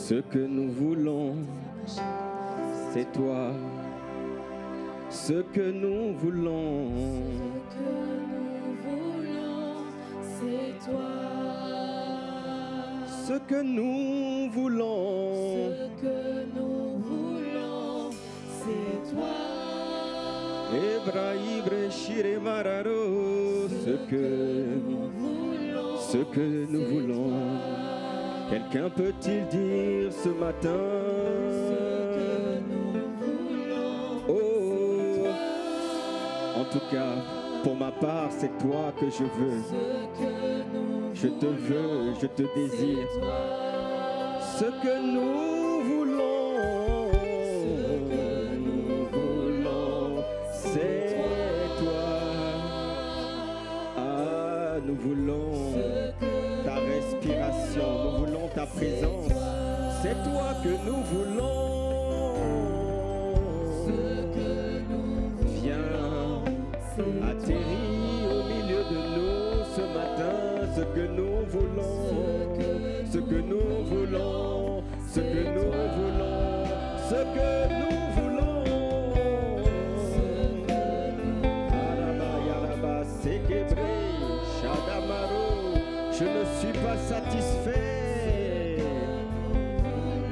Ce que nous voulons, c'est toi. Ce que nous voulons, c'est toi. ce que nous voulons, Ce que nous voulons, c'est toi. Ebrahibre Shire Mararo, ce que nous voulons. Quelqu'un peut-il dire ce matin? Oh, en tout cas, pour ma part, c'est toi que je veux. Je te veux, je te désire. Ce que nous voulons, c'est toi. Ah, nous voulons ta respiration, nous voulons ta présence. C'est toi que nous voulons. Viens, atterris au milieu de nous ce matin. Ce que nous voulons, ce que nous voulons, ce que nous voulons, ce que nous voulons. Araba, yaraba, sekebre, shadamaro. Je ne suis pas satisfait.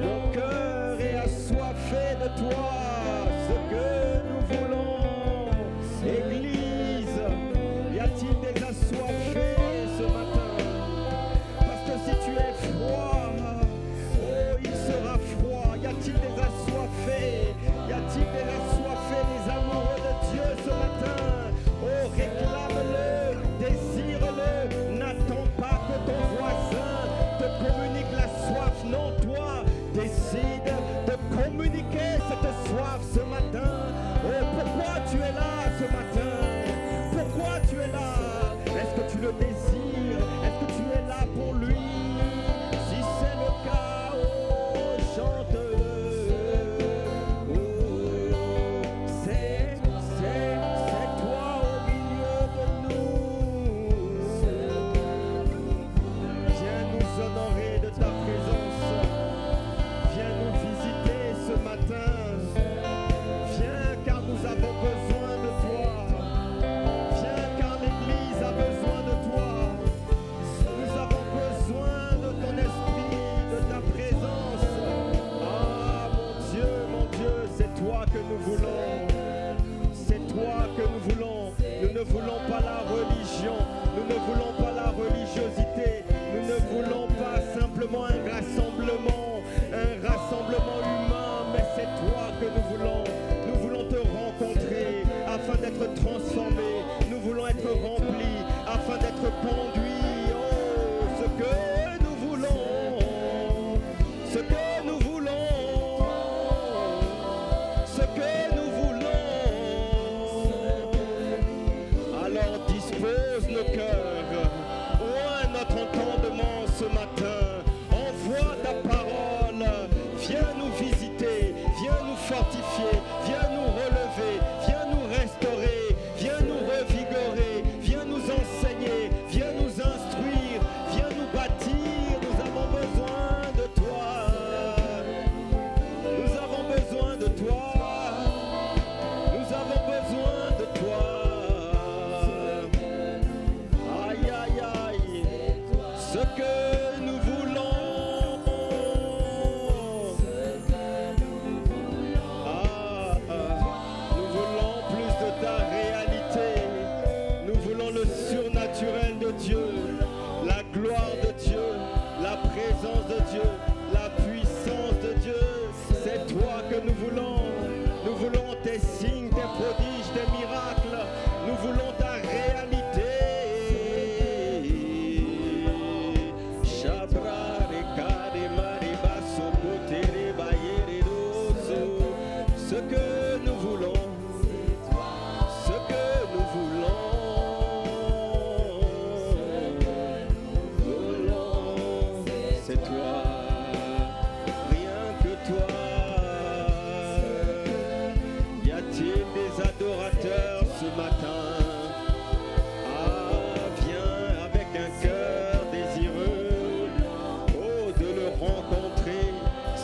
Mon cœur est assoiffé de toi. Ce que nous voulons. Église, y a-t-il des assoiffés ce matin? Parce que si tu es froid, oh, il sera froid. Y a-t-il des assoiffés? Y a-t-il des assoiffés, les amoureux de Dieu ce matin? Oh, réclame-le, désire-le. N'attends pas que ton voisin te communique la soif. Non, toi, décide de communiquer cette soif.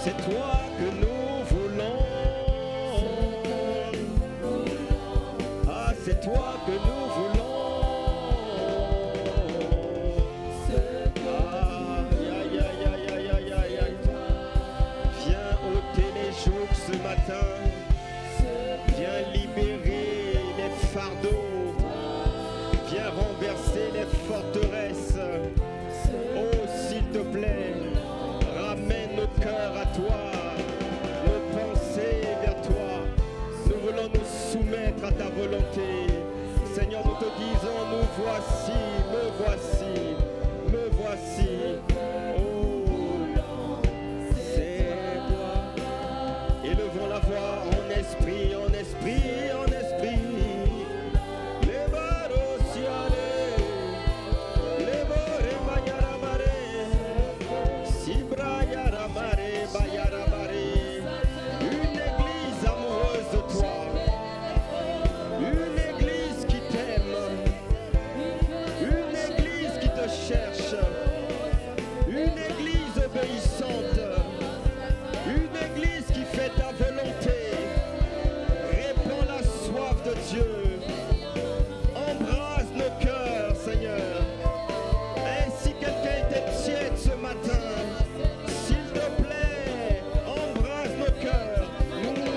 C'est toi que nous voulons. Ah, c'est toi que nous voulons. Aïe, aïe, aïe, aïe, aïe, aïe, aïe. Viens ôter les jougs ce matin. Viens libérer les fardeaux. Viens renverser les forteresses. Oh, s'il te plaît, ramène nos cœurs à toi, nos pensées vers toi. Nous voulons nous soumettre à ta volonté. Seigneur, nous te disons, nous voici, me voici, me voici. Oh, c'est toi. Élevons la voix en esprit, en esprit, en esprit. Les barreaux cialés, les borés bayaramare, si brayaramare, bayaramare. Une église amoureuse de toi, une église qui t'aime, une église qui te cherche, une église obéissante, une église qui fait ta volonté. Répands la soif de Dieu. Embrase nos cœurs, Seigneur. Et si quelqu'un était tiède ce matin, s'il te plaît, embrase nos cœurs. Nous,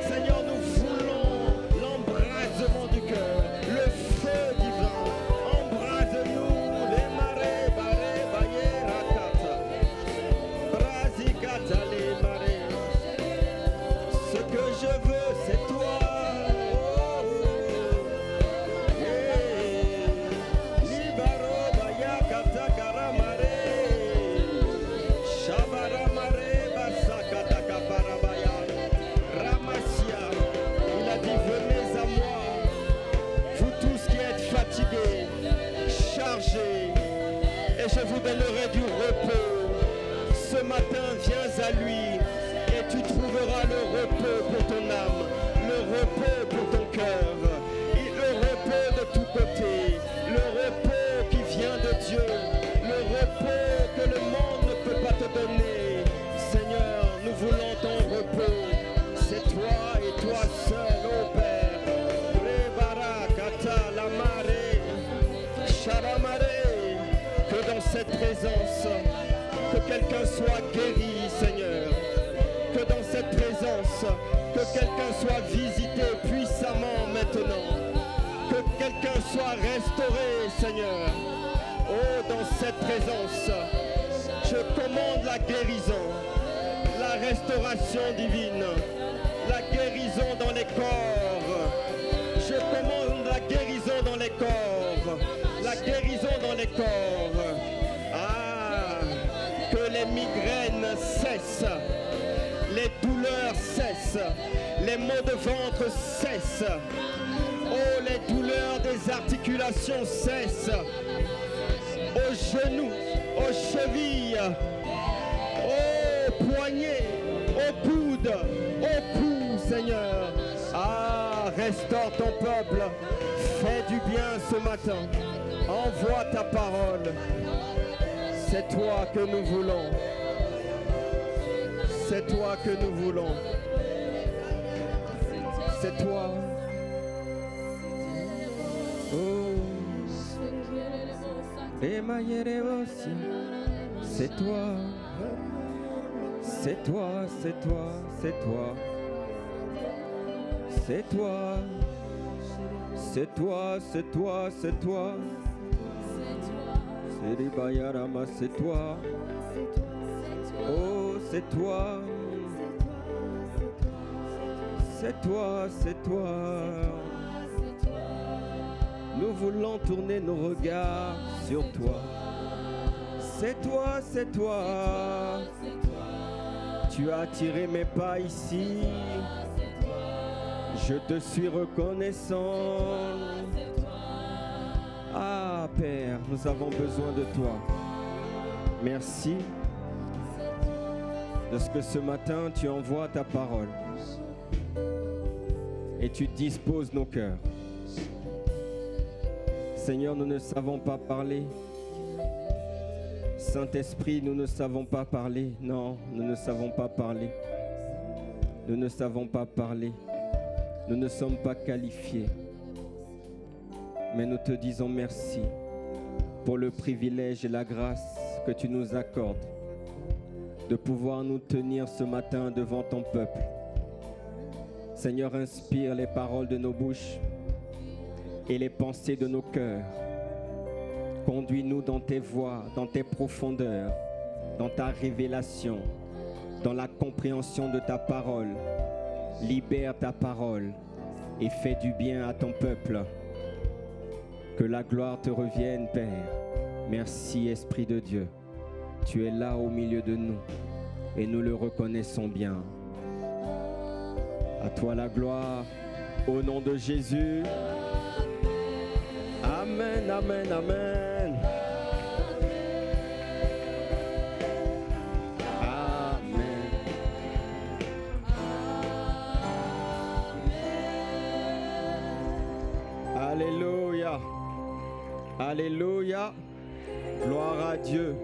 Seigneur, nous voulons l'embrasement du cœur, le feu divin. Embrase-nous, les marées, barrés, baillés, ratata. Brasikata, les marées. Ce que je veux, c'est toi. Libaro, bayakata, karamare. Shabaramare, basakata, kaparabaya. Ramassia, il a dit, venez à moi, vous tous qui êtes fatigués, chargés, et je vous donnerai du repos. Ce matin, viens à lui, et tu trouveras le repos pour ton âme, le repos pour ton cœur, et le repos de tous côtés, le repos qui vient de Dieu, le repos que le monde ne peut pas te donner. Seigneur, nous voulons ton repos. C'est toi et toi seul, ô Père. Rebarakata, lamare, sharamare. Que dans cette présence, que quelqu'un soit guéri, Seigneur. Que dans cette présence, que quelqu'un soit visité puissamment maintenant. Que quelqu'un soit restauré, Seigneur. Oh, dans cette présence, je commande la guérison, la restauration divine, la guérison dans les corps. Je commande la guérison dans les corps, la guérison dans les corps. Ah, que les migraines cessent, les douleurs cessent, les maux de ventre cessent. Oh, les douleurs des articulations cessent. Aux genoux, aux chevilles, aux poignets, aux coudes, au cou, Seigneur. Ah, restaure ton peuple. Fais du bien ce matin. Envoie ta parole. C'est toi que nous voulons. C'est toi que nous voulons. C'est toi. Oh. C'est toi. C'est toi, c'est toi, c'est toi. C'est toi. C'est toi, c'est toi, c'est toi. C'est les Bayarama, c'est toi. Oh, c'est toi. C'est toi, c'est toi. Nous voulons tourner nos regards sur toi. C'est toi, c'est toi. Tu as attiré mes pas ici. Je te suis reconnaissant. Ah, Père, nous avons besoin de toi. Merci de ce que ce matin tu envoies ta parole et tu disposes nos cœurs. Seigneur, nous ne savons pas parler. Saint-Esprit, nous ne savons pas parler. Non, nous ne savons pas parler. Nous ne savons pas parler. Nous ne sommes pas qualifiés. Mais nous te disons merci pour le privilège et la grâce que tu nous accordes de pouvoir nous tenir ce matin devant ton peuple. Seigneur, inspire les paroles de nos bouches et les pensées de nos cœurs. Conduis-nous dans tes voies, dans tes profondeurs, dans ta révélation, dans la compréhension de ta parole. Libère ta parole et fais du bien à ton peuple. Que la gloire te revienne, Père. Merci, Esprit de Dieu. Tu es là au milieu de nous et nous le reconnaissons bien. À toi la gloire, au nom de Jésus. Amen, amen, amen. Amen. Alléluia. Alléluia. Gloire à Dieu.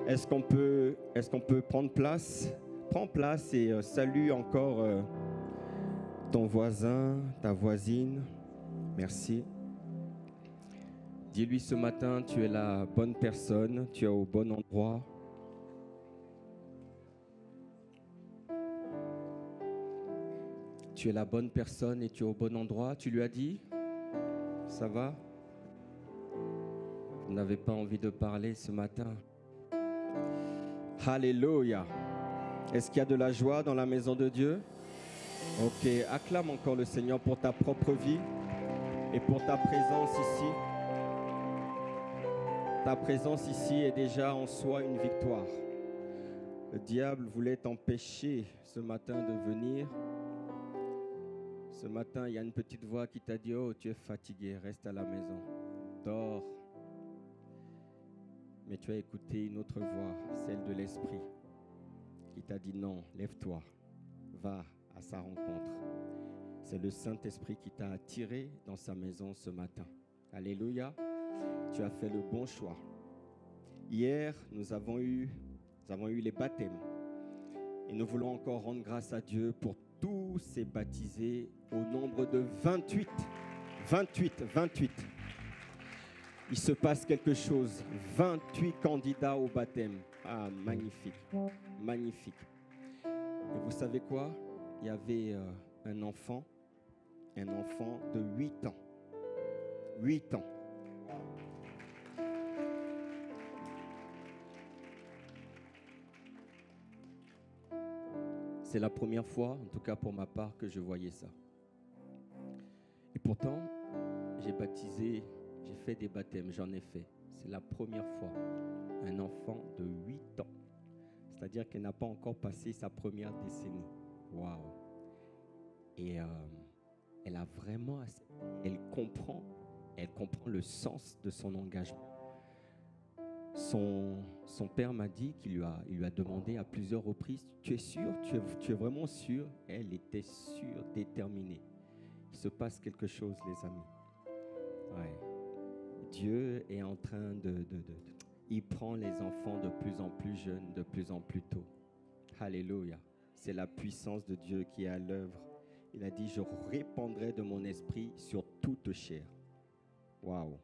Est-ce qu'on peut prendre place? Prends place et salue encore ton voisin, ta voisine. Merci. Dis-lui ce matin, tu es la bonne personne, tu es au bon endroit. Tu es la bonne personne et tu es au bon endroit. Tu lui as dit? Ça va? Vous n'avez pas envie de parler ce matin? Alléluia. Est-ce qu'il y a de la joie dans la maison de Dieu? Ok, acclame encore le Seigneur pour ta propre vie et pour ta présence ici. Ta présence ici est déjà en soi une victoire. Le diable voulait t'empêcher ce matin de venir. Ce matin, il y a une petite voix qui t'a dit « Oh, tu es fatigué, reste à la maison, dors. » Mais tu as écouté une autre voix, celle de l'Esprit, qui t'a dit « Non, lève-toi, va à sa rencontre. » C'est le Saint-Esprit qui t'a attiré dans sa maison ce matin. Alléluia. Tu as fait le bon choix. Hier, nous avons eu les baptêmes. Et nous voulons encore rendre grâce à Dieu pour tous ces baptisés au nombre de 28. 28. Il se passe quelque chose. 28 candidats au baptême. Ah, magnifique. Magnifique. Et vous savez quoi? Il y avait un enfant de 8 ans. 8 ans. C'est la première fois, en tout cas pour ma part, que je voyais ça. Et pourtant, j'ai fait des baptêmes, j'en ai fait. C'est la première fois. Un enfant de 8 ans. C'est-à-dire qu'elle n'a pas encore passé sa première décennie. Waouh! Et elle comprend le sens de son engagement. Son père m'a dit qu'il lui a demandé à plusieurs reprises, tu es sûr, tu es vraiment sûr? Elle était sûre, déterminée. Il se passe quelque chose, les amis. Ouais. Dieu est en train il prend les enfants de plus en plus jeunes, de plus en plus tôt. Alléluia. C'est la puissance de Dieu qui est à l'œuvre. Il a dit, je répandrai de mon esprit sur toute chair. Waouh.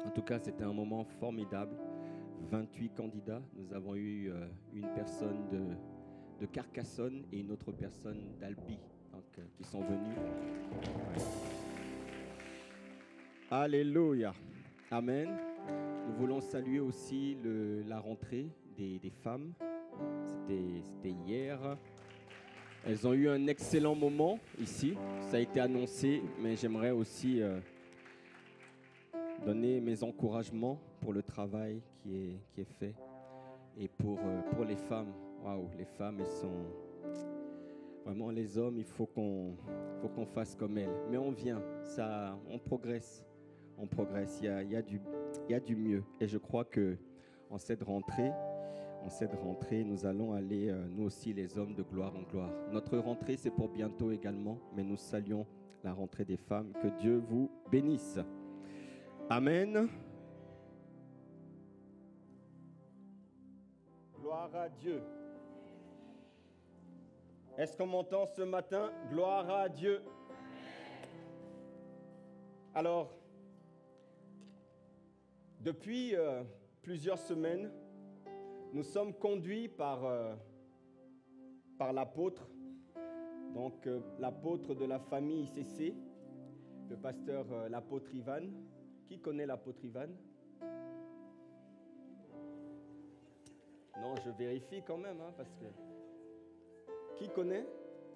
En tout cas, c'était un moment formidable. 28 candidats. Nous avons eu une personne de Carcassonne et une autre personne d'Albi qui sont venus. Ouais. Alléluia. Amen. Nous voulons saluer aussi la rentrée des femmes. C'était hier. Elles ont eu un excellent moment ici. Ça a été annoncé, mais j'aimerais aussi donner mes encouragements pour le travail qui est fait. Et pour les femmes. Waouh, les femmes, elles sont... Vraiment, les hommes, il faut qu'on fasse comme elles. Mais on vient, on progresse. On progresse, il y a du mieux. Et je crois qu'en cette rentrée, nous allons aller, nous aussi, les hommes, de gloire en gloire. Notre rentrée, c'est pour bientôt également, mais nous saluons la rentrée des femmes. Que Dieu vous bénisse. Amen. Gloire à Dieu. Est-ce qu'on m'entend ce matin? Gloire à Dieu. Alors, depuis plusieurs semaines, nous sommes conduits par l'apôtre, donc l'apôtre de la famille ICC, le pasteur l'apôtre Ivan. Qui connaît l'apôtre Ivan? Non, je vérifie quand même, hein, parce que... Qui connaît?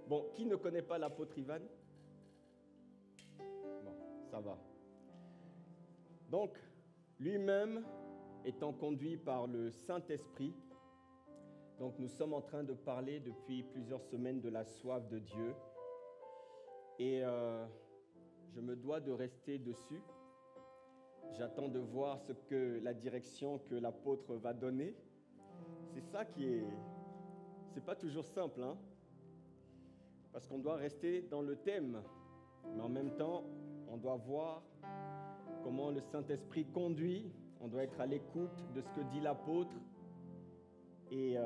Bon, qui ne connaît pas l'apôtre Ivan? Bon, ça va. Donc, lui-même étant conduit par le Saint-Esprit, donc nous sommes en train de parler depuis plusieurs semaines de la soif de Dieu. Et je me dois de rester dessus. J'attends de voir la direction que l'apôtre va donner. C'est ça qui est... C'est pas toujours simple, hein? Parce qu'on doit rester dans le thème. Mais en même temps, on doit voir comment le Saint-Esprit conduit. On doit être à l'écoute de ce que dit l'apôtre. Et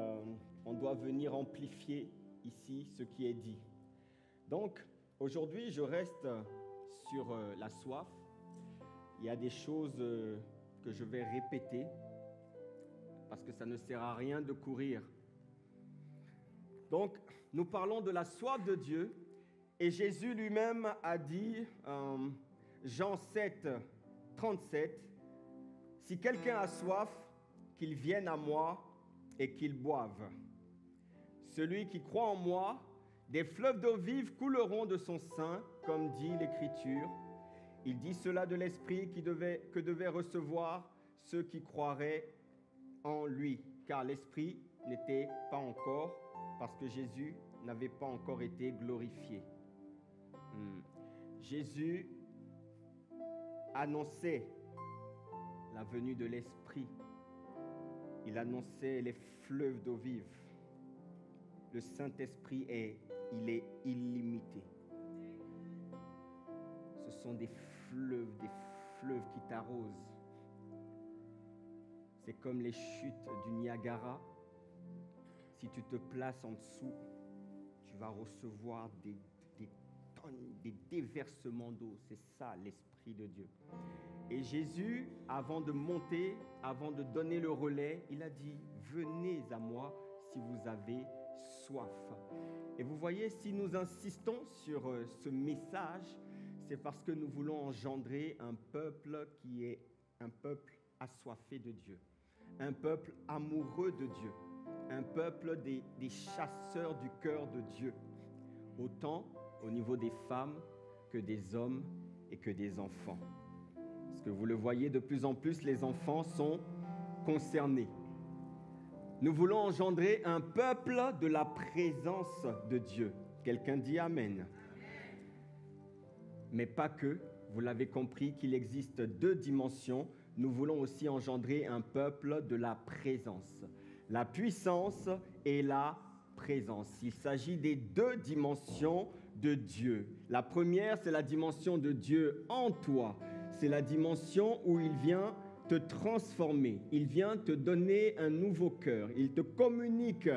on doit venir amplifier ici ce qui est dit. Donc, aujourd'hui, je reste sur la soif. Il y a des choses que je vais répéter parce que ça ne sert à rien de courir. Donc, nous parlons de la soif de Dieu et Jésus lui-même a dit, Jean 7, 37, « Si quelqu'un a soif, qu'il vienne à moi et qu'il boive. Celui qui croit en moi, des fleuves d'eau vive couleront de son sein, comme dit l'Écriture. Il dit cela de l'Esprit que devaient recevoir ceux qui croiraient en lui, car l'Esprit n'était pas encore, parce que Jésus n'avait pas encore été glorifié. Jésus annonçait la venue de l'Esprit. Il annonçait les fleuves d'eau vive. Le Saint-Esprit il est illimité. Ce sont des fleuves qui t'arrosent. C'est comme les chutes du Niagara. Si tu te places en dessous, tu vas recevoir des tonnes, des déversements d'eau. C'est ça l'Esprit de Dieu. Et Jésus, avant de monter, avant de donner le relais, il a dit « Venez à moi si vous avez soif ». Et vous voyez, si nous insistons sur ce message, c'est parce que nous voulons engendrer un peuple qui est un peuple assoiffé de Dieu, un peuple amoureux de Dieu, un peuple des chasseurs du cœur de Dieu, autant au niveau des femmes que des hommes et que des enfants. Parce que vous le voyez, de plus en plus, les enfants sont concernés. Nous voulons engendrer un peuple de la présence de Dieu. Quelqu'un dit Amen. Mais pas que, vous l'avez compris qu'il existe deux dimensions. Nous voulons aussi engendrer un peuple de la présence. La puissance et la présence. Il s'agit des deux dimensions de Dieu. La première, c'est la dimension de Dieu en toi. C'est la dimension où il vient te transformer. Il vient te donner un nouveau cœur. Il te communique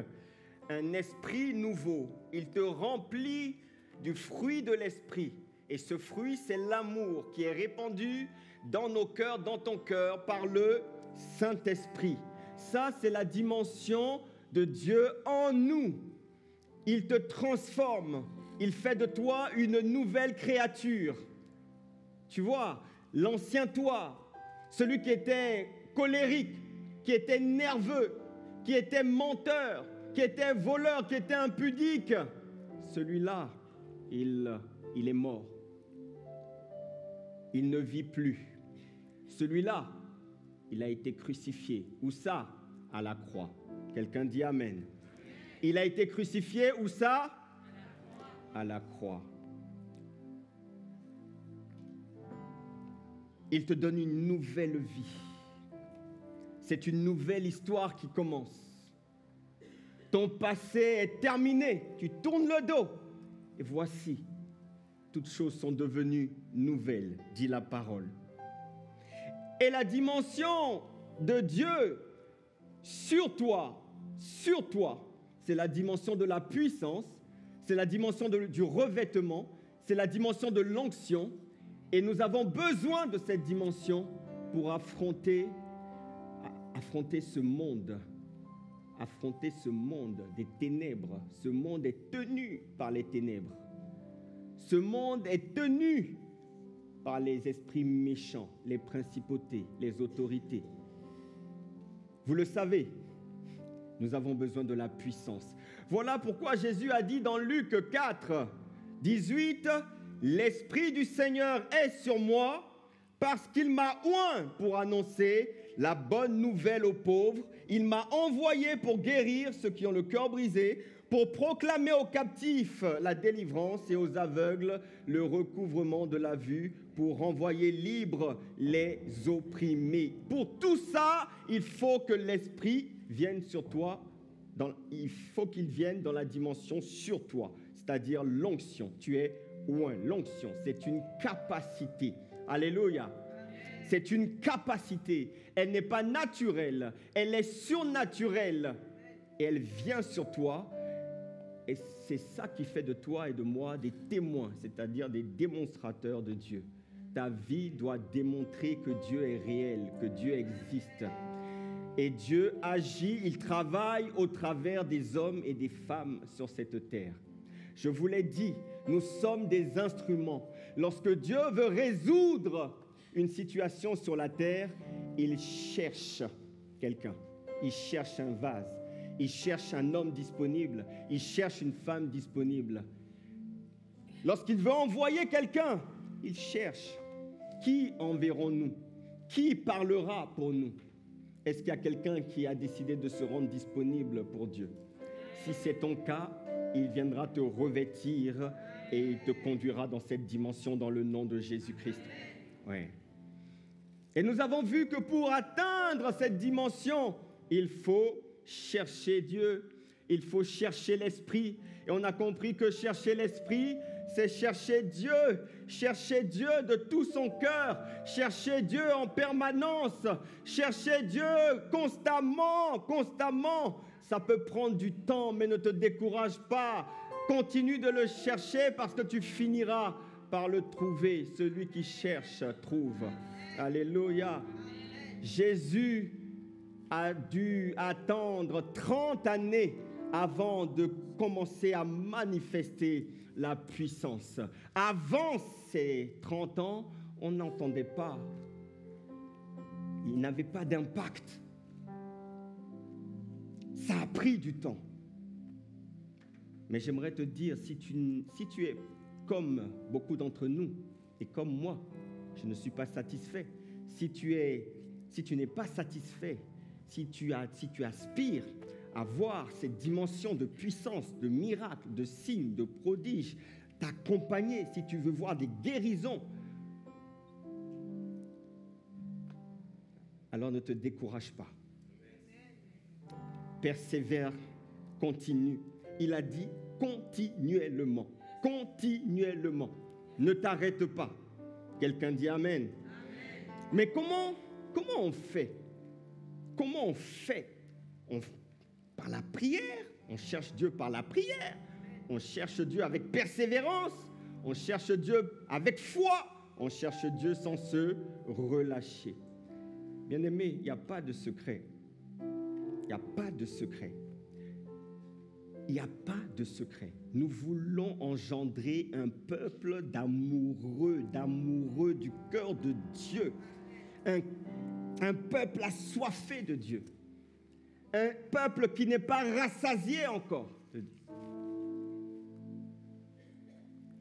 un esprit nouveau. Il te remplit du fruit de l'esprit. Et ce fruit, c'est l'amour qui est répandu dans nos cœurs, dans ton cœur, par le Saint-Esprit. Ça, c'est la dimension de Dieu en nous. Il te transforme. Il fait de toi une nouvelle créature. Tu vois, l'ancien toi, celui qui était colérique, qui était nerveux, qui était menteur, qui était voleur, qui était impudique, celui-là, il est mort. Il ne vit plus. Celui-là, il a été crucifié. Où ça? À la croix. Quelqu'un dit Amen. Il a été crucifié, où ça? À la croix. Il te donne une nouvelle vie. C'est une nouvelle histoire qui commence. Ton passé est terminé. Tu tournes le dos. Et voici, toutes choses sont devenues nouvelles, dit la parole. Et la dimension de Dieu sur toi, sur toi. C'est la dimension de la puissance, c'est la dimension du revêtement, c'est la dimension de l'onction. Et nous avons besoin de cette dimension pour affronter ce monde des ténèbres. Ce monde est tenu par les ténèbres. Ce monde est tenu par les esprits méchants, les principautés, les autorités. Vous le savez, nous avons besoin de la puissance. Voilà pourquoi Jésus a dit dans Luc 4, 18, « L'Esprit du Seigneur est sur moi, parce qu'il m'a oint pour annoncer la bonne nouvelle aux pauvres. Il m'a envoyé pour guérir ceux qui ont le cœur brisé, pour proclamer aux captifs la délivrance et aux aveugles le recouvrement de la vue, pour renvoyer libres les opprimés. » Pour tout ça, il faut que l'Esprit vienne sur toi. Il faut qu'il vienne dans la dimension sur toi, c'est-à-dire l'onction. Tu es oint. L'onction, c'est une capacité. Alléluia. C'est une capacité. Elle n'est pas naturelle, elle est surnaturelle. Et elle vient sur toi. Et c'est ça qui fait de toi et de moi des témoins, c'est-à-dire des démonstrateurs de Dieu. Ta vie doit démontrer que Dieu est réel, que Dieu existe. Et Dieu agit, il travaille au travers des hommes et des femmes sur cette terre. Je vous l'ai dit, nous sommes des instruments. Lorsque Dieu veut résoudre une situation sur la terre, il cherche quelqu'un. Il cherche un vase. Il cherche un homme disponible. Il cherche une femme disponible. Lorsqu'il veut envoyer quelqu'un, il cherche. Qui enverrons-nous? Qui parlera pour nous? Est-ce qu'il y a quelqu'un qui a décidé de se rendre disponible pour Dieu? Si c'est ton cas, il viendra te revêtir et il te conduira dans cette dimension dans le nom de Jésus-Christ. Ouais. Et nous avons vu que pour atteindre cette dimension, il faut chercher Dieu, il faut chercher l'Esprit. Et on a compris que chercher l'Esprit, c'est chercher Dieu de tout son cœur, chercher Dieu en permanence, chercher Dieu constamment. Ça peut prendre du temps, mais ne te décourage pas. Continue de le chercher parce que tu finiras par le trouver. Celui qui cherche, trouve. Alléluia. Jésus a dû attendre 30 années avant de commencer à manifester la puissance. Avant ces 30 ans, on n'entendait pas. Il n'avait pas d'impact. Ça a pris du temps. Mais j'aimerais te dire, si tu es comme beaucoup d'entre nous, et comme moi, je ne suis pas satisfait. Si tu n'es pas satisfait, si tu aspires à voir cette dimension de puissance, de miracles, de signes, de prodiges, t'accompagner, si tu veux voir des guérisons, alors ne te décourage pas. Persévère, continue. Il a dit continuellement. Continuellement. Ne t'arrête pas. Quelqu'un dit Amen. Mais comment on fait? Comment on fait? Par la prière. On cherche Dieu par la prière. On cherche Dieu avec persévérance. On cherche Dieu avec foi. On cherche Dieu sans se relâcher. Bien-aimés, il n'y a pas de secret. Il n'y a pas de secret. Il n'y a pas de secret. Nous voulons engendrer un peuple d'amoureux du cœur de Dieu. Un peuple assoiffé de Dieu. Un peuple qui n'est pas rassasié encore.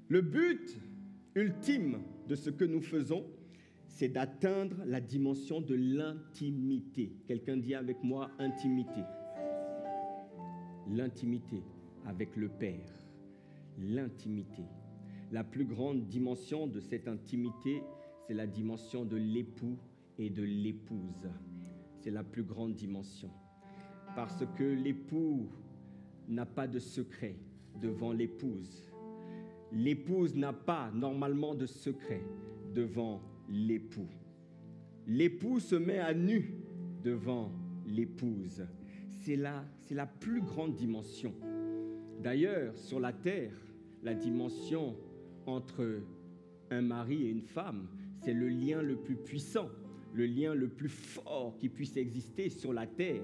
Le but ultime de ce que nous faisons, c'est d'atteindre la dimension de l'intimité. Quelqu'un dit avec moi intimité. L'intimité avec le Père. L'intimité. La plus grande dimension de cette intimité, c'est la dimension de l'époux et de l'épouse. C'est la plus grande dimension. Parce que l'époux n'a pas de secret devant l'épouse. L'épouse n'a pas normalement de secret devant l'époux. L'époux se met à nu devant l'épouse. c'est la plus grande dimension. D'ailleurs, sur la terre, la dimension entre un mari et une femme, c'est le lien le plus puissant, le lien le plus fort qui puisse exister sur la terre.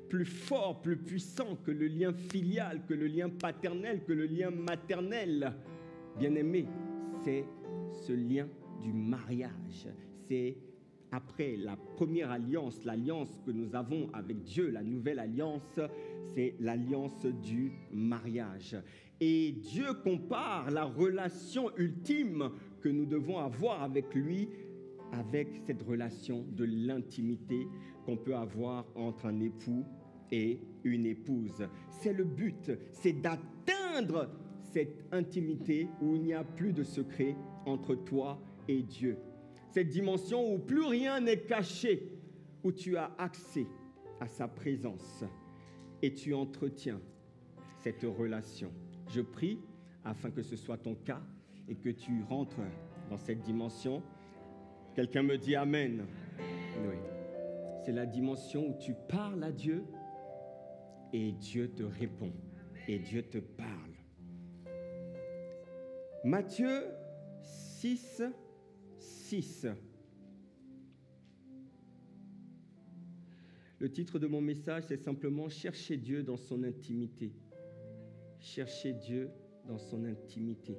Plus fort, plus puissant que le lien filial, que le lien paternel, que le lien maternel. Bien-aimé, c'est ce lien du mariage. C'est après la première alliance, l'alliance que nous avons avec Dieu, la nouvelle alliance, c'est l'alliance du mariage. Et Dieu compare la relation ultime que nous devons avoir avec lui, avec cette relation de l'intimité qu'on peut avoir entre un époux et une épouse. C'est le but, c'est d'atteindre cette intimité où il n'y a plus de secret entre toi et Dieu. Cette dimension où plus rien n'est caché, où tu as accès à sa présence et tu entretiens cette relation. Je prie afin que ce soit ton cas et que tu rentres dans cette dimension. Quelqu'un me dit Amen. Oui. C'est la dimension où tu parles à Dieu et Dieu te répond et Dieu te parle. Matthieu 6, 6. Le titre de mon message, c'est simplement « Chercher Dieu dans son intimité ». Chercher Dieu dans son intimité.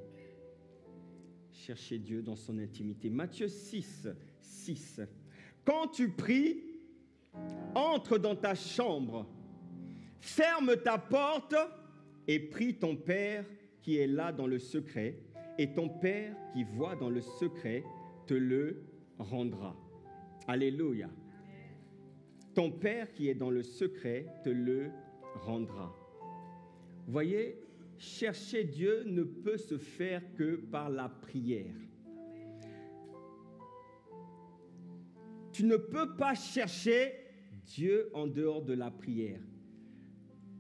Chercher Dieu dans son intimité. Matthieu 6, 6. Quand tu pries, entre dans ta chambre, ferme ta porte et prie ton Père qui est là dans le secret, et ton Père qui voit dans le secret te le rendra. Alléluia. Ton Père qui est dans le secret te le rendra. Vous voyez, chercher Dieu ne peut se faire que par la prière. Tu ne peux pas chercher Dieu en dehors de la prière.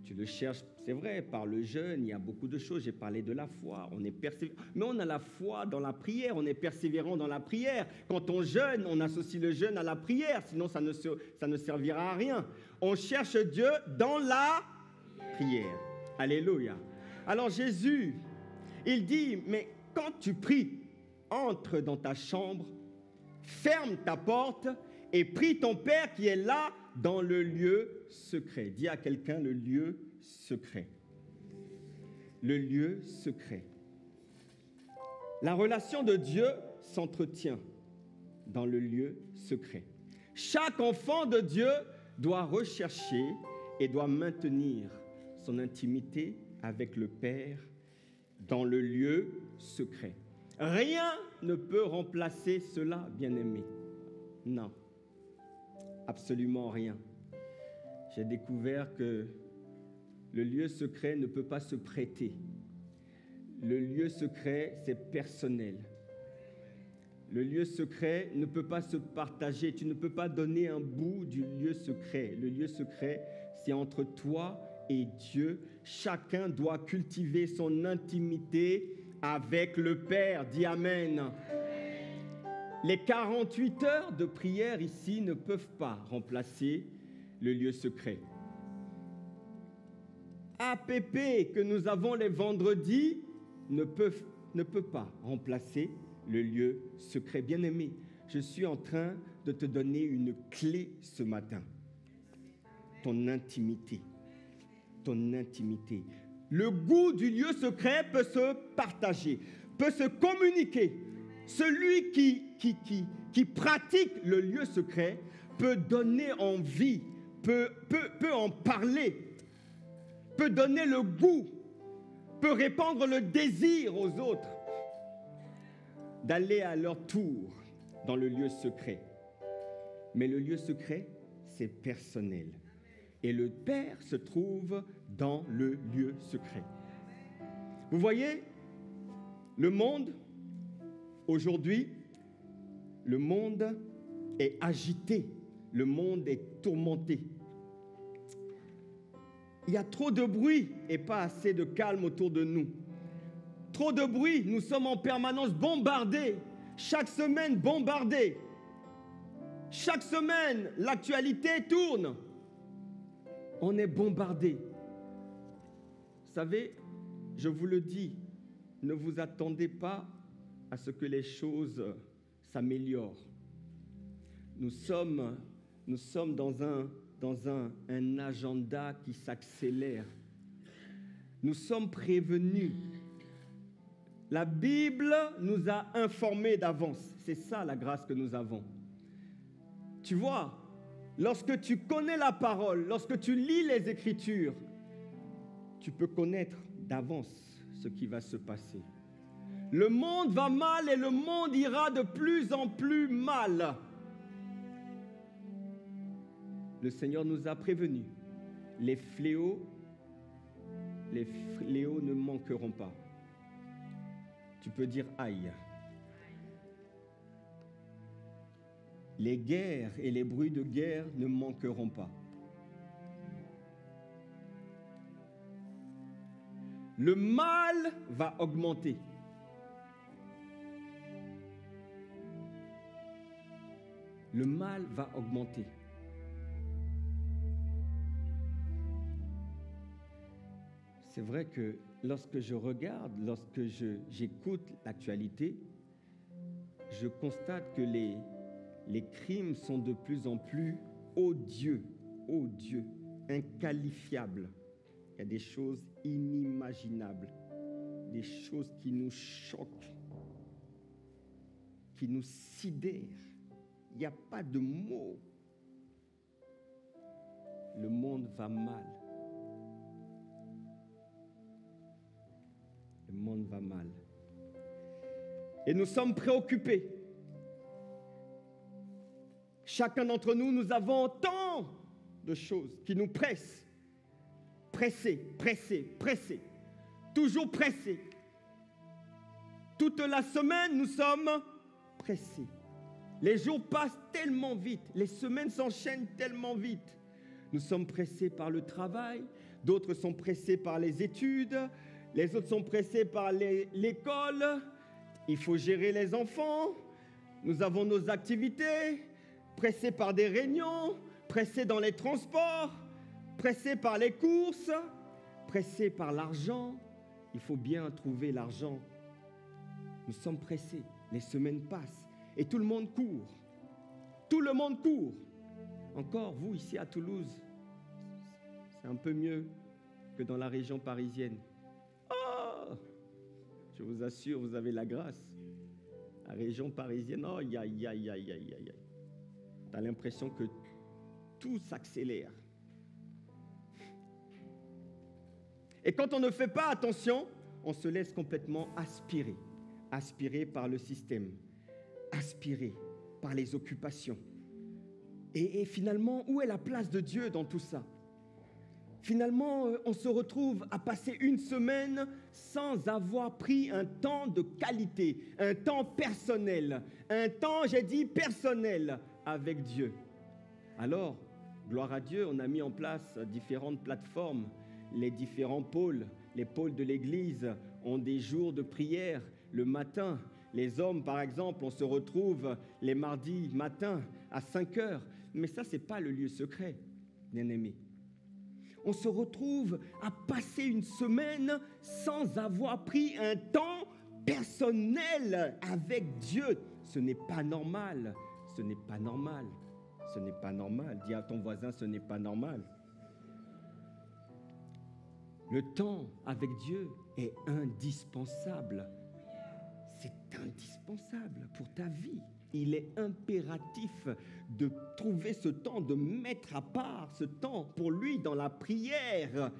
Tu le cherches, c'est vrai, par le jeûne, il y a beaucoup de choses. J'ai parlé de la foi, on est persévérant. Mais on a la foi dans la prière, on est persévérant dans la prière. Quand on jeûne, on associe le jeûne à la prière, sinon ça ne servira à rien. On cherche Dieu dans la prière. Alléluia. Alors Jésus, il dit, mais quand tu pries, entre dans ta chambre, ferme ta porte et prie ton Père qui est là dans le lieu secret. Dis à quelqu'un le lieu secret. Le lieu secret. La relation de Dieu s'entretient dans le lieu secret. Chaque enfant de Dieu doit rechercher et doit maintenir son intimité avec le Père dans le lieu secret. Rien ne peut remplacer cela, bien-aimé. Non, absolument rien. J'ai découvert que le lieu secret ne peut pas se prêter. Le lieu secret, c'est personnel. Le lieu secret ne peut pas se partager. Tu ne peux pas donner un bout du lieu secret. Le lieu secret, c'est entre toi et Dieu. Chacun doit cultiver son intimité avec le Père. Dis Amen. Les 48 heures de prière ici ne peuvent pas remplacer le lieu secret. APP que nous avons les vendredis ne peut pas remplacer le lieu secret. Bien-aimé, je suis en train de te donner une clé ce matin. Ton intimité. Ton intimité. Le goût du lieu secret peut se partager, peut se communiquer. Celui qui pratique le lieu secret peut donner envie, peut en parler, peut donner le goût, peut répandre le désir aux autres d'aller à leur tour dans le lieu secret. Mais le lieu secret, c'est personnel. Et le Père se trouve dans le lieu secret. Vous voyez, le monde, aujourd'hui, le monde est agité, le monde est tourmenté. Il y a trop de bruit et pas assez de calme autour de nous. Trop de bruit, nous sommes en permanence bombardés, chaque semaine bombardés. Chaque semaine, l'actualité tourne. On est bombardé. Vous savez, je vous le dis, ne vous attendez pas à ce que les choses s'améliorent. Nous sommes dans un agenda qui s'accélère. Nous sommes prévenus. La Bible nous a informés d'avance. C'est ça la grâce que nous avons. Tu vois, lorsque tu connais la parole, lorsque tu lis les Écritures, tu peux connaître d'avance ce qui va se passer. Le monde va mal et le monde ira de plus en plus mal. Le Seigneur nous a prévenus. Les fléaux ne manqueront pas. Tu peux dire aïe. Les guerres et les bruits de guerre ne manqueront pas. Le mal va augmenter. Le mal va augmenter. C'est vrai que lorsque je regarde, lorsque j'écoute l'actualité, je constate que les crimes sont de plus en plus odieux, inqualifiables. Il y a des choses inimaginables, des choses qui nous choquent, qui nous sidèrent. Il n'y a pas de mots. Le monde va mal. Le monde va mal. Et nous sommes préoccupés. Chacun d'entre nous, nous avons tant de choses qui nous pressent. Pressés. Toujours pressés. Toute la semaine, nous sommes pressés. Les jours passent tellement vite. Les semaines s'enchaînent tellement vite. Nous sommes pressés par le travail. D'autres sont pressés par les études. Les autres sont pressés par l'école. Il faut gérer les enfants. Nous avons nos activités. Pressés par des réunions. Pressés dans les transports. Pressés par les courses. Pressés par l'argent. Il faut bien trouver l'argent. Nous sommes pressés. Les semaines passent. Et tout le monde court. Tout le monde court. Encore, vous, ici à Toulouse, c'est un peu mieux que dans la région parisienne. Oh, je vous assure, vous avez la grâce. La région parisienne, oh, aïe. T'as l'impression que tout s'accélère. Et quand on ne fait pas attention, on se laisse complètement aspirer par le système, aspirer par les occupations. Et finalement, où est la place de Dieu dans tout ça? Finalement, on se retrouve à passer une semaine sans avoir pris un temps de qualité, un temps personnel, personnel avec Dieu. Alors, gloire à Dieu, on a mis en place différentes plateformes, les différents pôles. Les pôles de l'Église ont des jours de prière le matin. Les hommes, par exemple, on se retrouve les mardis matins à 5 heures. Mais ça, ce n'est pas le lieu secret, bien-aimés. On se retrouve à passer une semaine sans avoir pris un temps personnel avec Dieu. Ce n'est pas normal. Ce n'est pas normal. Ce n'est pas normal. Dis à ton voisin, ce n'est pas normal. Le temps avec Dieu est indispensable. C'est indispensable pour ta vie. Il est impératif de trouver ce temps, de mettre à part ce temps pour lui dans la prière.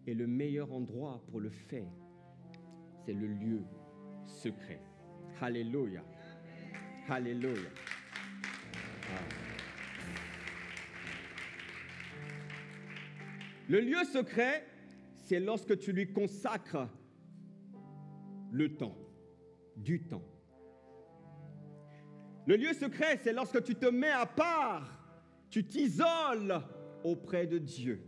Et le meilleur endroit pour le faire, c'est le lieu secret. Alléluia. Alléluia. Le lieu secret, c'est lorsque tu lui consacres le temps, du temps. Le lieu secret, c'est lorsque tu te mets à part, tu t'isoles auprès de Dieu.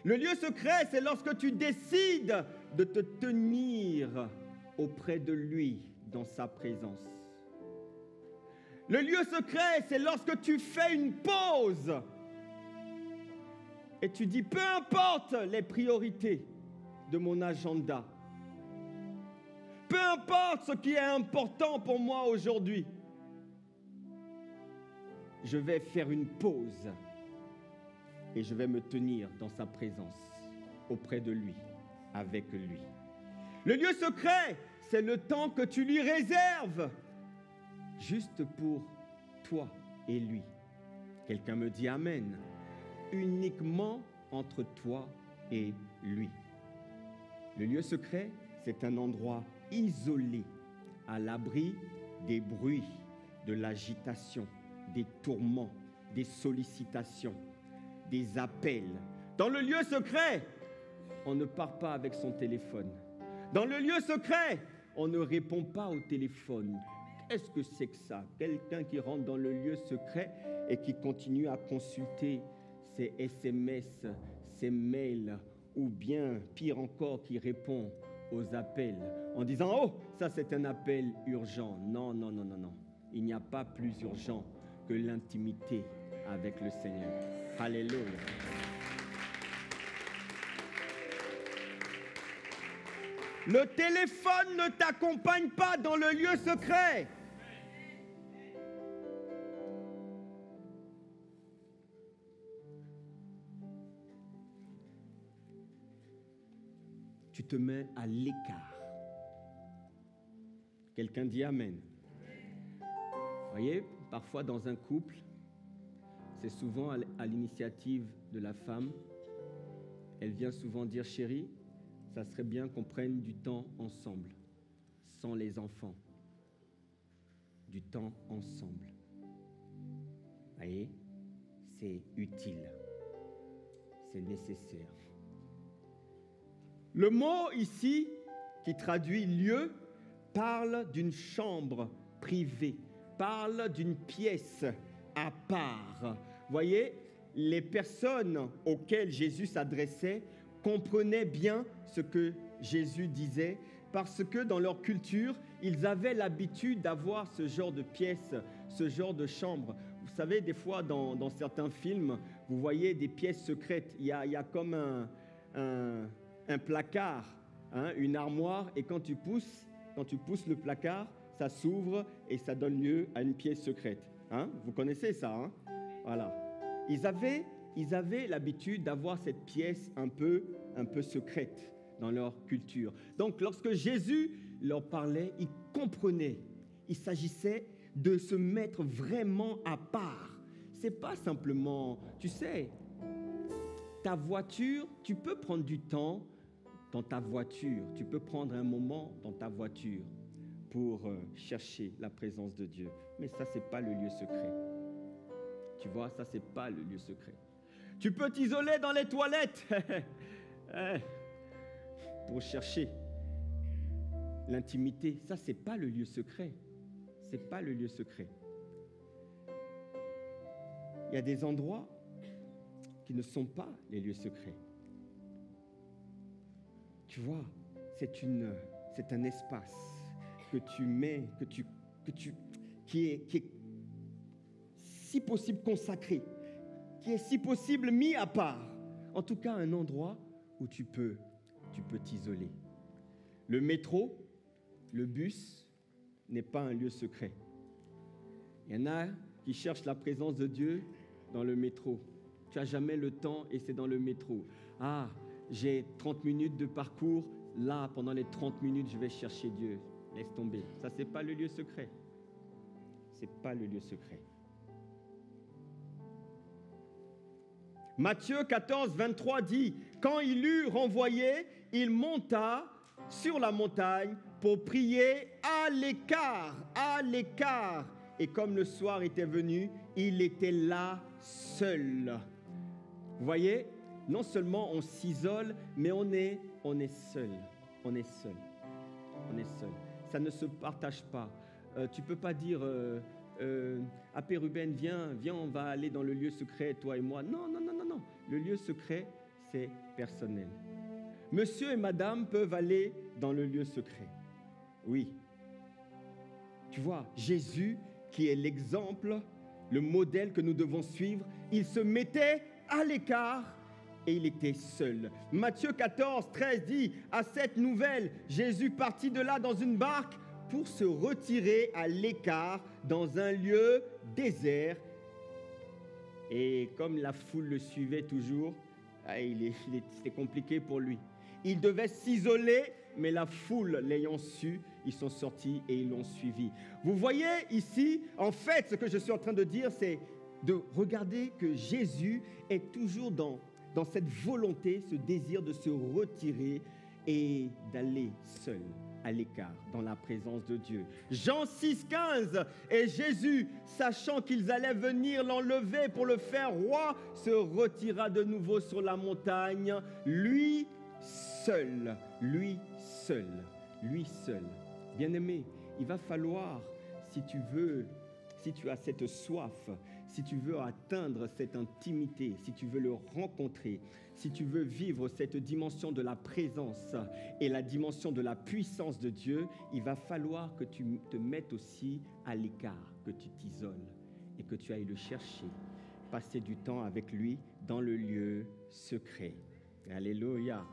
Le lieu secret, c'est lorsque tu décides de te tenir auprès de lui dans sa présence. Le lieu secret, c'est lorsque tu fais une pause Et tu dis, peu importe les priorités de mon agenda, peu importe ce qui est important pour moi aujourd'hui, je vais faire une pause et je vais me tenir dans sa présence, auprès de lui, avec lui. Le lieu secret, c'est le temps que tu lui réserves, juste pour toi et lui. Quelqu'un me dit Amen. Uniquement entre toi et lui. Le lieu secret, c'est un endroit isolé, à l'abri des bruits, de l'agitation, des tourments, des sollicitations, des appels. Dans le lieu secret, on ne part pas avec son téléphone. Dans le lieu secret, on ne répond pas au téléphone. Qu'est-ce que c'est que ça? Quelqu'un qui rentre dans le lieu secret et qui continue à consulter ses SMS, ses mails, ou bien, pire encore, qui répond aux appels en disant « Oh, ça c'est un appel urgent. » Non, non, non, non, non. Il n'y a pas plus urgent que l'intimité avec le Seigneur. Alléluia. Le téléphone ne t'accompagne pas dans le lieu secret. Tu te mets à l'écart. Quelqu'un dit Amen. Vous voyez, parfois dans un couple, c'est souvent à l'initiative de la femme. Elle vient souvent dire, chérie, ça serait bien qu'on prenne du temps ensemble, sans les enfants. Du temps ensemble. Vous voyez, c'est utile, c'est nécessaire. Le mot ici, qui traduit lieu, parle d'une chambre privée, parle d'une pièce à part. Vous voyez, les personnes auxquelles Jésus s'adressait comprenaient bien ce que Jésus disait, parce que dans leur culture, ils avaient l'habitude d'avoir ce genre de pièces, ce genre de chambre. Vous savez, des fois, dans certains films, vous voyez des pièces secrètes. Il y a comme un placard, hein, une armoire, et quand tu pousses le placard, ça s'ouvre et ça donne lieu à une pièce secrète. Hein? Vous connaissez ça, hein? Voilà. Ils avaient l'habitude d'avoir cette pièce un peu secrète dans leur culture. Donc, lorsque Jésus leur parlait, ils comprenaient. Il s'agissait de se mettre vraiment à part. C'est pas simplement, tu sais, ta voiture, tu peux prendre du temps dans ta voiture. Tu peux prendre un moment dans ta voiture pour chercher la présence de Dieu. Mais ça, c'est pas le lieu secret. Tu vois, ça, c'est pas le lieu secret. Tu peux t'isoler dans les toilettes pour chercher l'intimité. Ça, c'est pas le lieu secret. C'est pas le lieu secret. Il y a des endroits qui ne sont pas les lieux secrets. Tu vois, c'est un espace que tu mets, qui est si possible consacré, qui est si possible mis à part. En tout cas, un endroit où tu peux t'isoler. Le métro, le bus n'est pas un lieu secret. Il y en a qui cherchent la présence de Dieu dans le métro. Tu n'as jamais le temps et c'est dans le métro. Ah, j'ai 30 minutes de parcours. Là, pendant les 30 minutes, je vais chercher Dieu. Laisse tomber. Ça, ce n'est pas le lieu secret. Ce n'est pas le lieu secret. Matthieu 14, 23 dit, « Quand il eut renvoyé, il monta sur la montagne pour prier à l'écart. Et comme le soir était venu, il était là seul. » Vous voyez, non seulement on s'isole, mais on est seul. On est seul. On est seul. Ça ne se partage pas. Tu ne peux pas dire... Apé Ruben, viens, on va aller dans le lieu secret, toi et moi. Non. Le lieu secret, c'est personnel. Monsieur et madame peuvent aller dans le lieu secret. Oui. Tu vois, Jésus, qui est l'exemple, le modèle que nous devons suivre, il se mettait à l'écart et il était seul. Matthieu 14, 13 dit, à cette nouvelle, Jésus partit de là dans une barque pour se retirer à l'écart dans un lieu désert. Et comme la foule le suivait toujours, c'était compliqué pour lui. Il devait s'isoler, mais la foule l'ayant su, ils sont sortis et ils l'ont suivi. Vous voyez ici, en fait, ce que je suis en train de dire, c'est de regarder que Jésus est toujours dans cette volonté, ce désir de se retirer et d'aller seul, à l'écart, dans la présence de Dieu. Jean 6, 15, et Jésus, sachant qu'ils allaient venir l'enlever pour le faire roi, se retira de nouveau sur la montagne, lui seul. Bien-aimé, il va falloir, si tu as cette soif, si tu veux atteindre cette intimité, si tu veux le rencontrer, si tu veux vivre cette dimension de la présence et la dimension de la puissance de Dieu, il va falloir que tu te mettes aussi à l'écart, que tu t'isoles et que tu ailles le chercher, passer du temps avec lui dans le lieu secret. Alléluia.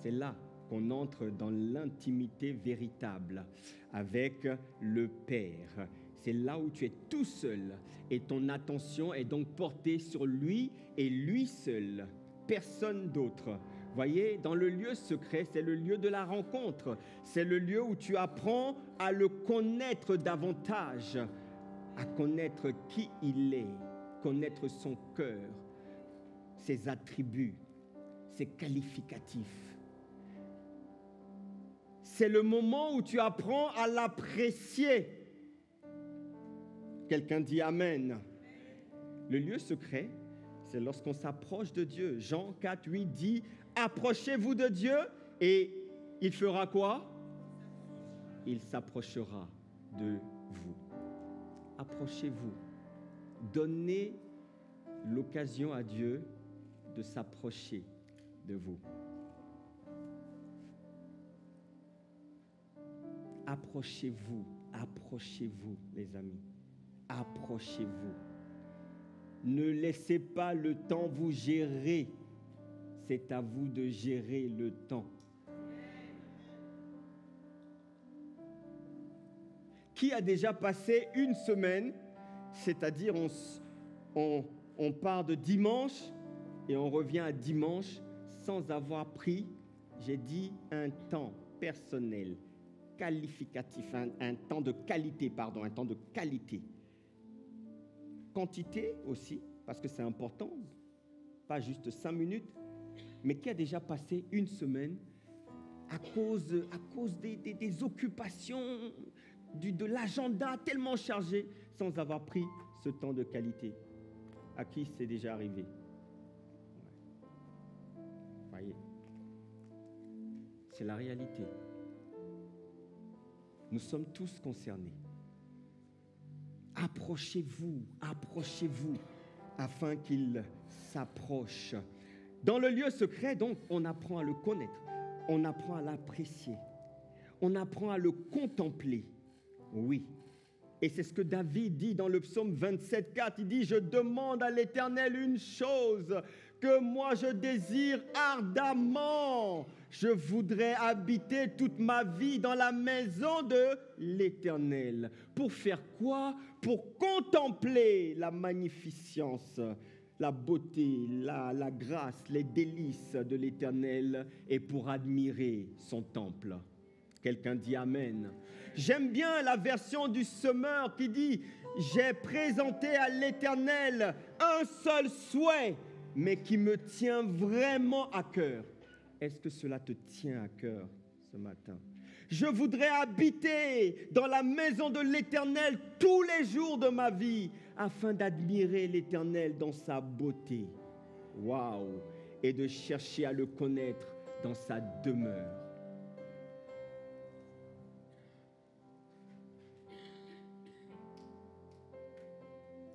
C'est là qu'on entre dans l'intimité véritable avec le Père. C'est là où tu es tout seul et ton attention est donc portée sur lui et lui seul, personne d'autre. Voyez, dans le lieu secret, c'est le lieu de la rencontre. C'est le lieu où tu apprends à le connaître davantage, à connaître qui il est, connaître son cœur, ses attributs, ses qualificatifs. C'est le moment où tu apprends à l'apprécier. Quelqu'un dit Amen. Le lieu secret, c'est lorsqu'on s'approche de Dieu. Jean 4, 8 dit, approchez-vous de Dieu et il fera quoi? Il s'approchera de vous. Approchez-vous. Donnez l'occasion à Dieu de s'approcher de vous. Approchez-vous, les amis. Approchez-vous. Ne laissez pas le temps vous gérer. C'est à vous de gérer le temps. Qui a déjà passé une semaine, c'est-à-dire on part de dimanche et on revient à dimanche sans avoir pris, j'ai dit, un temps personnel, qualificatif, un temps de qualité, un temps de qualité. Quantité aussi, parce que c'est important, pas juste 5 minutes, mais qui a déjà passé une semaine à cause des occupations, de l'agenda tellement chargé, sans avoir pris ce temps de qualité. À qui c'est déjà arrivé? Voyez, c'est la réalité. Nous sommes tous concernés. Approchez-vous, afin qu'il s'approche. Dans le lieu secret, donc, on apprend à le connaître, on apprend à l'apprécier, on apprend à le contempler. Oui. Et c'est ce que David dit dans le psaume 27, 4. Il dit, je demande à l'Éternel une chose que moi je désire ardemment. Je voudrais habiter toute ma vie dans la maison de l'Éternel. Pour faire quoi? Pour contempler la magnificence, la beauté, la grâce, les délices de l'Éternel et pour admirer son temple. Quelqu'un dit Amen. J'aime bien la version du semeur qui dit « J'ai présenté à l'Éternel un seul souhait, mais qui me tient vraiment à cœur. » Est-ce que cela te tient à cœur ce matin? Je voudrais habiter dans la maison de l'Éternel tous les jours de ma vie, afin d'admirer l'Éternel dans sa beauté. Waouh! Et de chercher à le connaître dans sa demeure.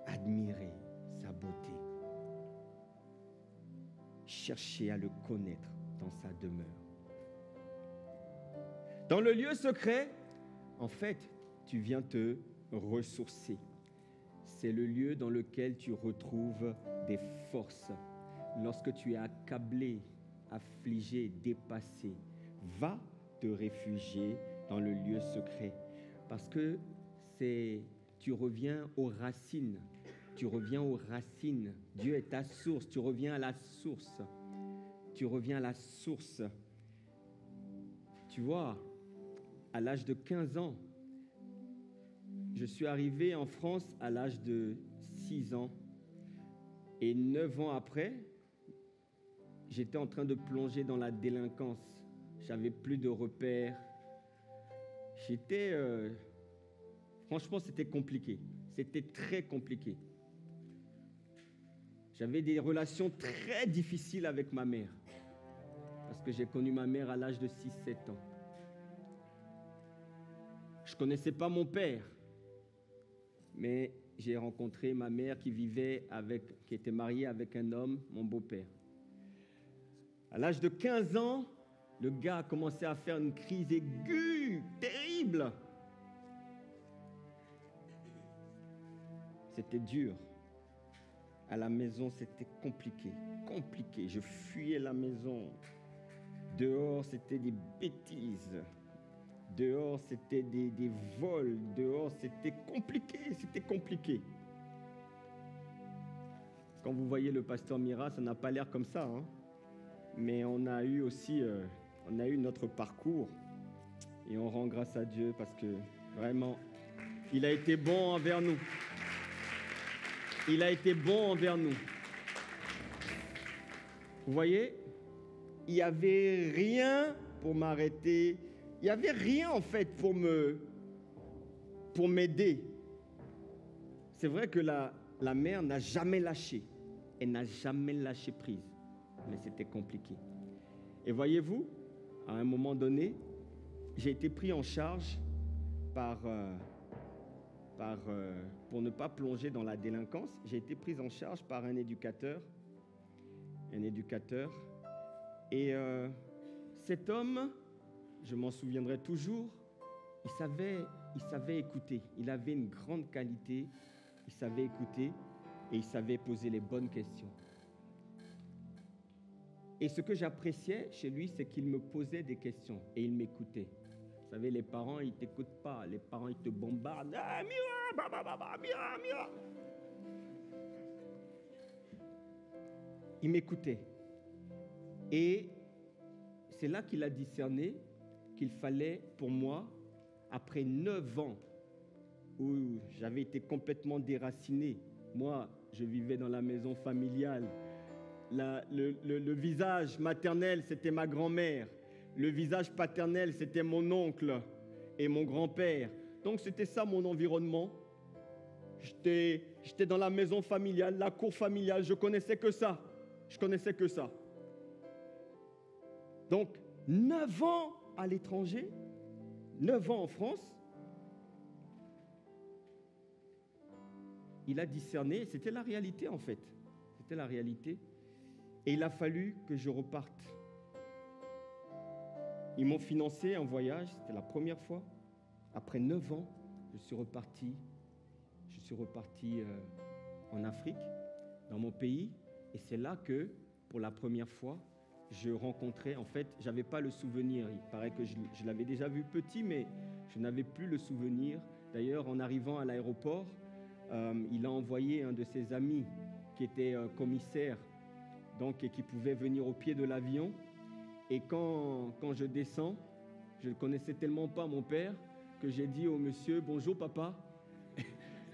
Admirer sa beauté. Chercher à le connaître dans sa demeure. Dans le lieu secret, en fait, tu viens te ressourcer. C'est le lieu dans lequel tu retrouves des forces, lorsque tu es accablé, affligé, dépassé, va te réfugier dans le lieu secret. Parce que tu reviens aux racines. Tu reviens aux racines. Dieu est ta source. Tu reviens à la source. Tu reviens à la source. Tu vois, à l'âge de 15 ans, je suis arrivé en France à l'âge de 6 ans. Et 9 ans après, j'étais en train de plonger dans la délinquance. J'avais plus de repères. Franchement, c'était compliqué. C'était très compliqué. J'avais des relations très difficiles avec ma mère. Parce que j'ai connu ma mère à l'âge de 6-7 ans. Je ne connaissais pas mon père. Mais j'ai rencontré ma mère qui était mariée avec un homme, mon beau-père. À l'âge de 15 ans, le gars a commencé à faire une crise aiguë, terrible. C'était dur. À la maison, c'était compliqué. Je fuyais la maison. Dehors, c'était des bêtises. Dehors, c'était des vols. Dehors, c'était compliqué. Quand vous voyez le pasteur Mira, ça n'a pas l'air comme ça, hein? Mais on a eu aussi notre parcours. Et on rend grâce à Dieu parce que vraiment, il a été bon envers nous. Il a été bon envers nous. Vous voyez, il n'y avait rien pour m'arrêter. Il n'y avait rien en fait pour m'aider. C'est vrai que la mère n'a jamais lâché. Elle n'a jamais lâché prise. Mais c'était compliqué. Et voyez-vous, à un moment donné, j'ai été pris en charge pour ne pas plonger dans la délinquance, j'ai été pris en charge par un éducateur. Et cet homme, je m'en souviendrai toujours, il savait écouter. Il avait une grande qualité, il savait écouter et il savait poser les bonnes questions. Et ce que j'appréciais chez lui, c'est qu'il me posait des questions et il m'écoutait. Vous savez, les parents, ils ne t'écoutent pas. Les parents, ils te bombardent. Ah, Mira. Il m'écoutait. Et c'est là qu'il a discerné qu'il fallait, pour moi, après 9 ans, où j'avais été complètement déraciné, moi, je vivais dans la maison familiale. Le visage maternel, c'était ma grand-mère. Le visage paternel, c'était mon oncle et mon grand-père. Donc, c'était ça mon environnement. J'étais dans la maison familiale, la cour familiale, je connaissais que ça. Donc, 9 ans à l'étranger, 9 ans en France, il a discerné, c'était la réalité en fait. C'était la réalité. Et il a fallu que je reparte. Ils m'ont financé un voyage, c'était la première fois. Après 9 ans, je suis reparti en Afrique, dans mon pays. Et c'est là que, pour la première fois, je rencontrais, en fait, je n'avais pas le souvenir. Il paraît que je l'avais déjà vu petit, mais je n'avais plus le souvenir. D'ailleurs, en arrivant à l'aéroport, il a envoyé un de ses amis qui était commissaire, donc, et qui pouvait venir au pied de l'avion. Et quand je descends, je ne connaissais tellement pas mon père que j'ai dit au monsieur « Bonjour papa ».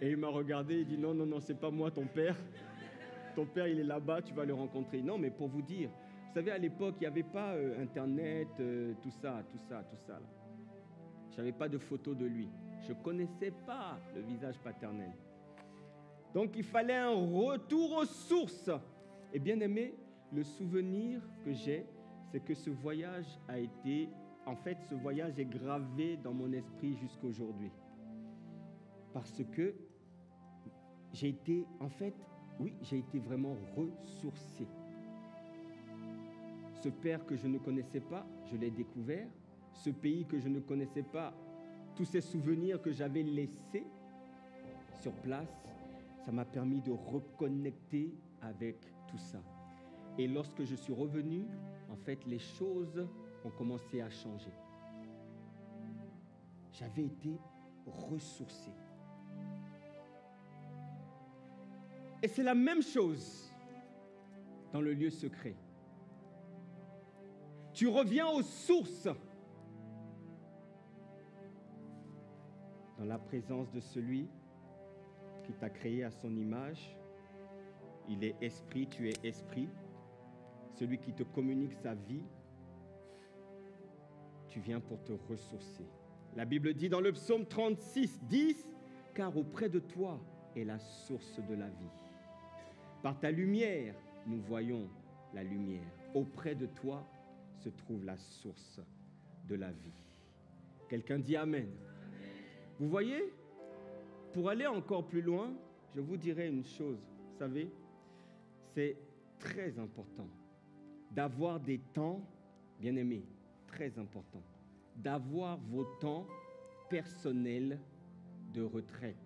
Et il m'a regardé, il dit « Non, c'est pas moi ton père. Ton père, il est là-bas, tu vas le rencontrer. » Non, mais pour vous dire, vous savez, à l'époque, il n'y avait pas Internet, tout ça. Là. Je n'avais pas de photo de lui. Je ne connaissais pas le visage paternel. Donc, il fallait un retour aux sources. Et bien aimé, le souvenir que j'ai, c'est que ce voyage ce voyage est gravé dans mon esprit jusqu'aujourd'hui. Parce que j'ai été vraiment ressourcé. Ce père que je ne connaissais pas, je l'ai découvert. Ce pays que je ne connaissais pas, tous ces souvenirs que j'avais laissés sur place, ça m'a permis de reconnecter avec tout ça. Et lorsque je suis revenu, en fait, les choses ont commencé à changer. J'avais été ressourcé. Et c'est la même chose dans le lieu secret. Tu reviens aux sources dans la présence de celui qui t'a créé à son image. Il est esprit, tu es esprit. Celui qui te communique sa vie, tu viens pour te ressourcer. La Bible dit dans le psaume 36, 10, « Car auprès de toi est la source de la vie. Par ta lumière, nous voyons la lumière. Auprès de toi se trouve la source de la vie. » Quelqu'un dit Amen. Vous voyez, pour aller encore plus loin, je vous dirai une chose. Vous savez, c'est très important d'avoir des temps, bien aimés, très important, d'avoir vos temps personnels de retraite.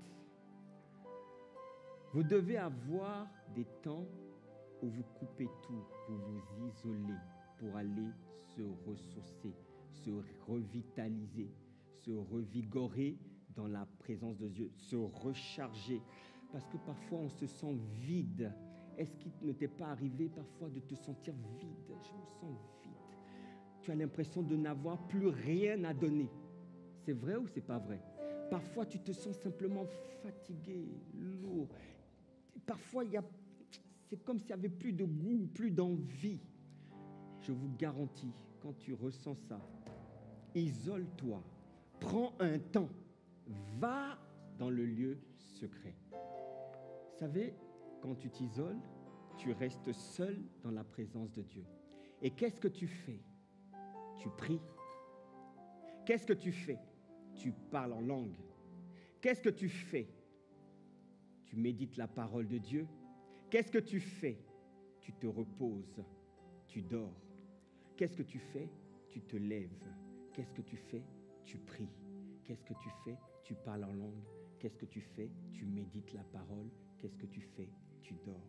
Vous devez avoir des temps où vous coupez tout, vous vous isolez pour aller se ressourcer, se revitaliser, se revigorer dans la présence de Dieu, se recharger. Parce que parfois on se sent vide. Est-ce qu'il ne t'est pas arrivé parfois de te sentir vide? Je me sens vide. Tu as l'impression de n'avoir plus rien à donner. C'est vrai ou c'est pas vrai? Parfois tu te sens simplement fatigué, lourd. Parfois c'est comme s'il n'y avait plus de goût, plus d'envie. Je vous garantis, quand tu ressens ça, isole-toi, prends un temps, va dans le lieu secret. Vous savez, quand tu t'isoles, tu restes seul dans la présence de Dieu. Et qu'est-ce que tu fais? Tu pries. Qu'est-ce que tu fais? Tu parles en langue. Qu'est-ce que tu fais? Tu médites la parole de Dieu. Qu'est-ce que tu fais? Tu te reposes, tu dors. Qu'est-ce que tu fais? Tu te lèves. Qu'est-ce que tu fais? Tu pries. Qu'est-ce que tu fais? Tu parles en langue. Qu'est-ce que tu fais? Tu médites la parole. Qu'est-ce que tu fais? Tu dors.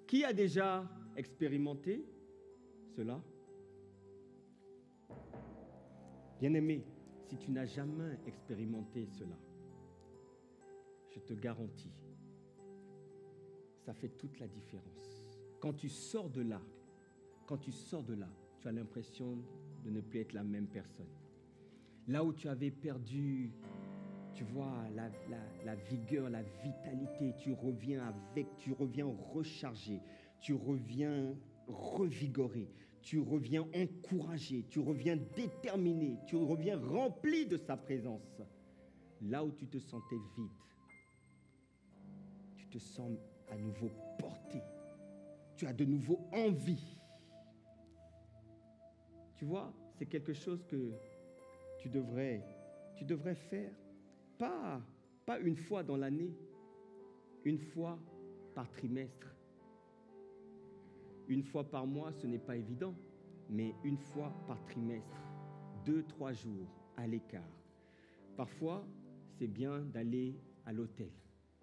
Qui a déjà expérimenté cela? Bien-aimé, si tu n'as jamais expérimenté cela, je te garantis, ça fait toute la différence. Quand tu sors de là, tu as l'impression de ne plus être la même personne. Là où tu avais perdu, tu vois, la vigueur, la vitalité, tu reviens rechargé, tu reviens revigoré, tu reviens encouragé, tu reviens déterminé, tu reviens rempli de sa présence. Là où tu te sentais vide, tu te sens à nouveau porté. Tu as de nouveau envie. Tu vois, c'est quelque chose que tu devrais faire. Pas une fois dans l'année, une fois par trimestre. Une fois par mois, ce n'est pas évident, mais une fois par trimestre, 2-3 jours à l'écart. Parfois, c'est bien d'aller à l'hôtel,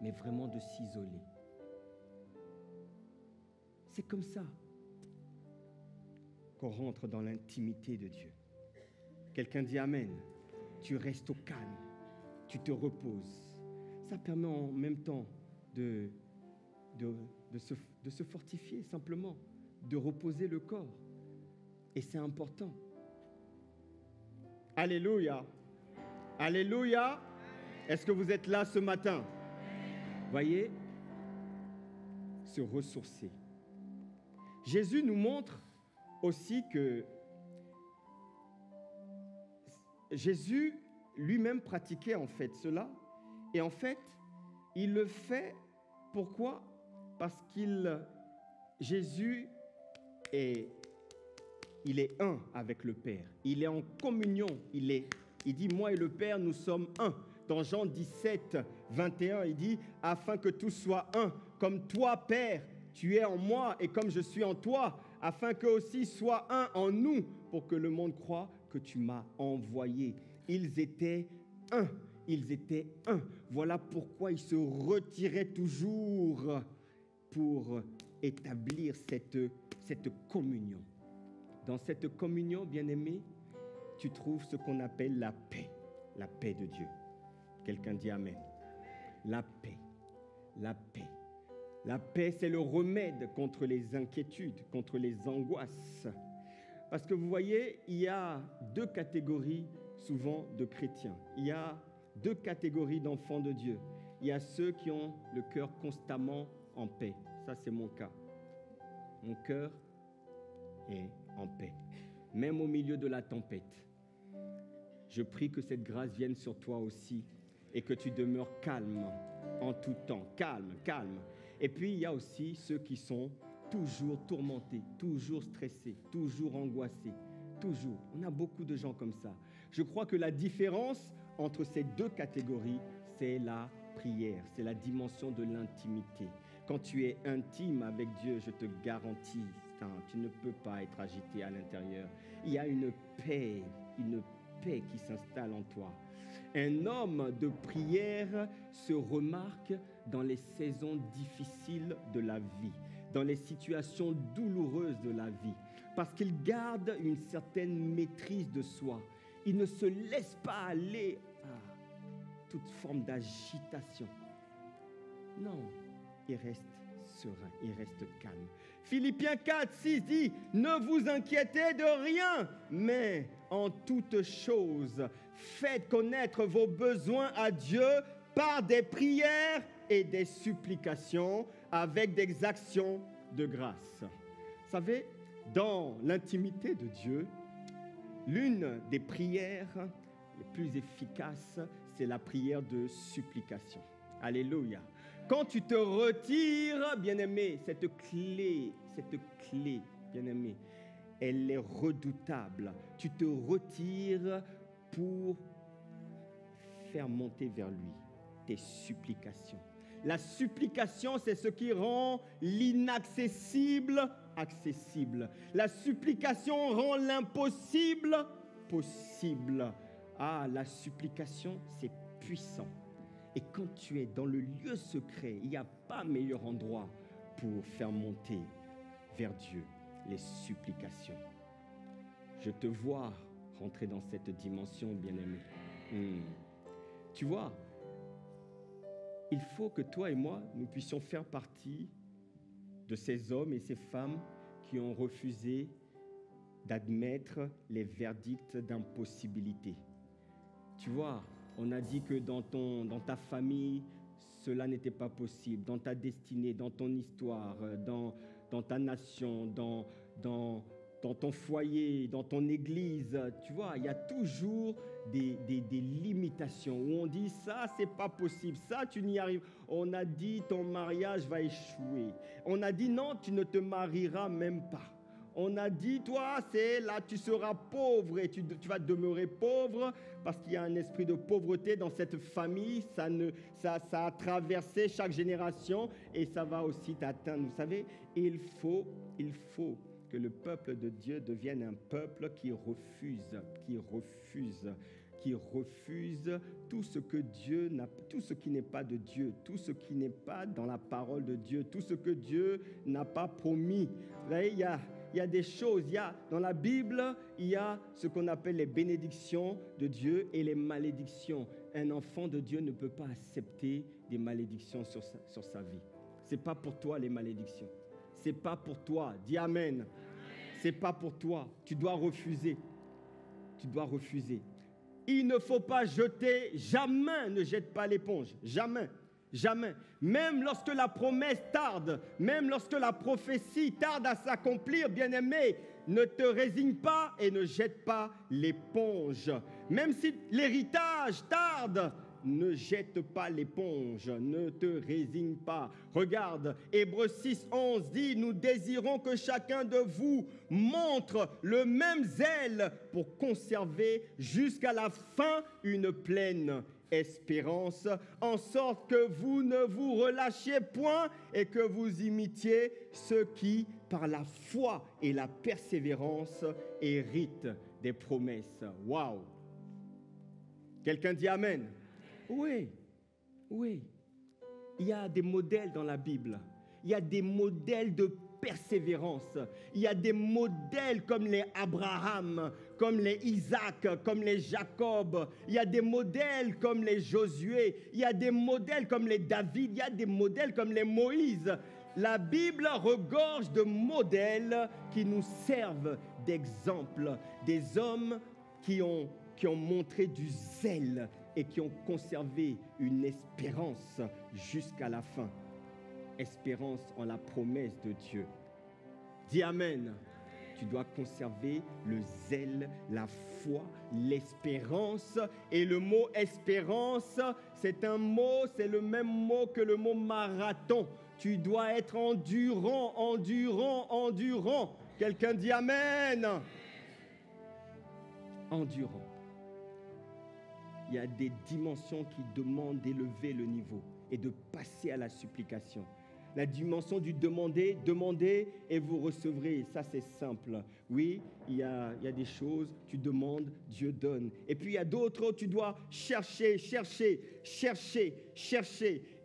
mais vraiment de s'isoler. C'est comme ça qu'on rentre dans l'intimité de Dieu. Quelqu'un dit Amen. Tu restes au calme, tu te reposes. Ça permet en même temps de se fortifier simplement, de reposer le corps. Et c'est important. Alléluia. Alléluia. Est-ce que vous êtes là ce matin? Voyez, se ressourcer. Jésus nous montre aussi que Jésus lui-même pratiquait en fait cela. Et en fait, il le fait, pourquoi? Parce Jésus il est un avec le Père. Il est en communion. Il dit, moi et le Père, nous sommes un. Dans Jean 17, 21, il dit, afin que tous soient un, comme toi, Père, tu es en moi et comme je suis en toi, afin qu'eux aussi soient un en nous, pour que le monde croie que tu m'as envoyé. Ils étaient un. Ils étaient un. Voilà pourquoi ils se retiraient toujours pour établir cette communion. Dans cette communion, bien-aimé, tu trouves ce qu'on appelle la paix de Dieu. Quelqu'un dit Amen. La paix, la paix. La paix, c'est le remède contre les inquiétudes, contre les angoisses. Parce que vous voyez, il y a deux catégories souvent de chrétiens. Il y a deux catégories d'enfants de Dieu. Il y a ceux qui ont le cœur constamment en paix. Ça, c'est mon cas. Mon cœur est en paix, même au milieu de la tempête. Je prie que cette grâce vienne sur toi aussi et que tu demeures calme en tout temps. Calme, calme. Et puis, il y a aussi ceux qui sont toujours tourmentés, toujours stressés, toujours angoissés, toujours. On a beaucoup de gens comme ça. Je crois que la différence entre ces deux catégories, c'est la prière, c'est la dimension de l'intimité. Quand tu es intime avec Dieu, je te garantis, tu ne peux pas être agité à l'intérieur. Il y a une paix qui s'installe en toi. Un homme de prière se remarque dans les saisons difficiles de la vie, dans les situations douloureuses de la vie, parce qu'il garde une certaine maîtrise de soi. Il ne se laisse pas aller à toute forme d'agitation. Non, il reste serein, il reste calme. Philippiens 4, 6 dit, ne vous inquiétez de rien, mais en toute chose, faites connaître vos besoins à Dieu par des prières et des supplications avec des actions de grâce. Vous savez, dans l'intimité de Dieu, l'une des prières les plus efficaces, c'est la prière de supplication. Alléluia. Quand tu te retires, bien-aimé, cette clé, bien-aimé, elle est redoutable. Tu te retires pour faire monter vers lui tes supplications. La supplication, c'est ce qui rend l'inaccessible accessible. La supplication rend l'impossible possible. Ah, la supplication, c'est puissant. Et quand tu es dans le lieu secret, il n'y a pas meilleur endroit pour faire monter vers Dieu les supplications. Je te vois rentrer dans cette dimension, bien-aimé. Tu vois, il faut que toi et moi, nous puissions faire partie de ces hommes et ces femmes qui ont refusé d'admettre les verdicts d'impossibilité. Tu vois, on a dit que dans ta famille, cela n'était pas possible. Dans ta destinée, dans ton histoire, dans ta nation, dans ton foyer, dans ton église. Tu vois, il y a toujours des limitations où on dit ça, c'est pas possible. Ça, tu n'y arrives. On a dit ton mariage va échouer. On a dit non, tu ne te marieras même pas. On a dit, toi, c'est là, tu seras pauvre et tu vas demeurer pauvre parce qu'il y a un esprit de pauvreté dans cette famille. Ça a traversé chaque génération et ça va aussi t'atteindre. Vous savez, il faut que le peuple de Dieu devienne un peuple qui refuse tout ce que Dieu n'a, tout ce qui n'est pas de Dieu, tout ce qui n'est pas dans la parole de Dieu, tout ce que Dieu n'a pas promis. Vous voyez, il y a des choses, dans la Bible, il y a ce qu'on appelle les bénédictions de Dieu et les malédictions. Un enfant de Dieu ne peut pas accepter des malédictions sur sa vie. Ce n'est pas pour toi les malédictions. Ce n'est pas pour toi. Dis Amen. Ce n'est pas pour toi. Tu dois refuser. Tu dois refuser. Il ne faut pas jeter, jamais ne jette pas l'éponge. Jamais. Jamais. Même lorsque la promesse tarde, même lorsque la prophétie tarde à s'accomplir, bien-aimé, ne te résigne pas et ne jette pas l'éponge. Même si l'héritage tarde, ne jette pas l'éponge, ne te résigne pas. Regarde, Hébreux 6, 11 dit, nous désirons que chacun de vous montre le même zèle pour conserver jusqu'à la fin une pleine espérance, en sorte que vous ne vous relâchiez point et que vous imitiez ceux qui, par la foi et la persévérance, héritent des promesses. Waouh! Quelqu'un dit Amen? Oui. Il y a des modèles dans la Bible. Il y a des modèles de persévérance. Il y a des modèles comme les Abraham, comme les Isaac, comme les Jacob. Il y a des modèles comme les Josué. Il y a des modèles comme les David. Il y a des modèles comme les Moïse. La Bible regorge de modèles qui nous servent d'exemple. Des hommes qui ont montré du zèle et qui ont conservé une espérance jusqu'à la fin. Espérance en la promesse de Dieu. Dis Amen. Tu dois conserver le zèle, la foi, l'espérance. Et le mot espérance, c'est le même mot que le mot marathon. Tu dois être endurant. Quelqu'un dit Amen. Endurant. Il y a des dimensions qui demandent d'élever le niveau et de passer à la supplication. La dimension du demander, demandez et vous recevrez. Ça, c'est simple. Oui, il y a des choses, tu demandes, Dieu donne. Et puis, il y a d'autres où tu dois chercher.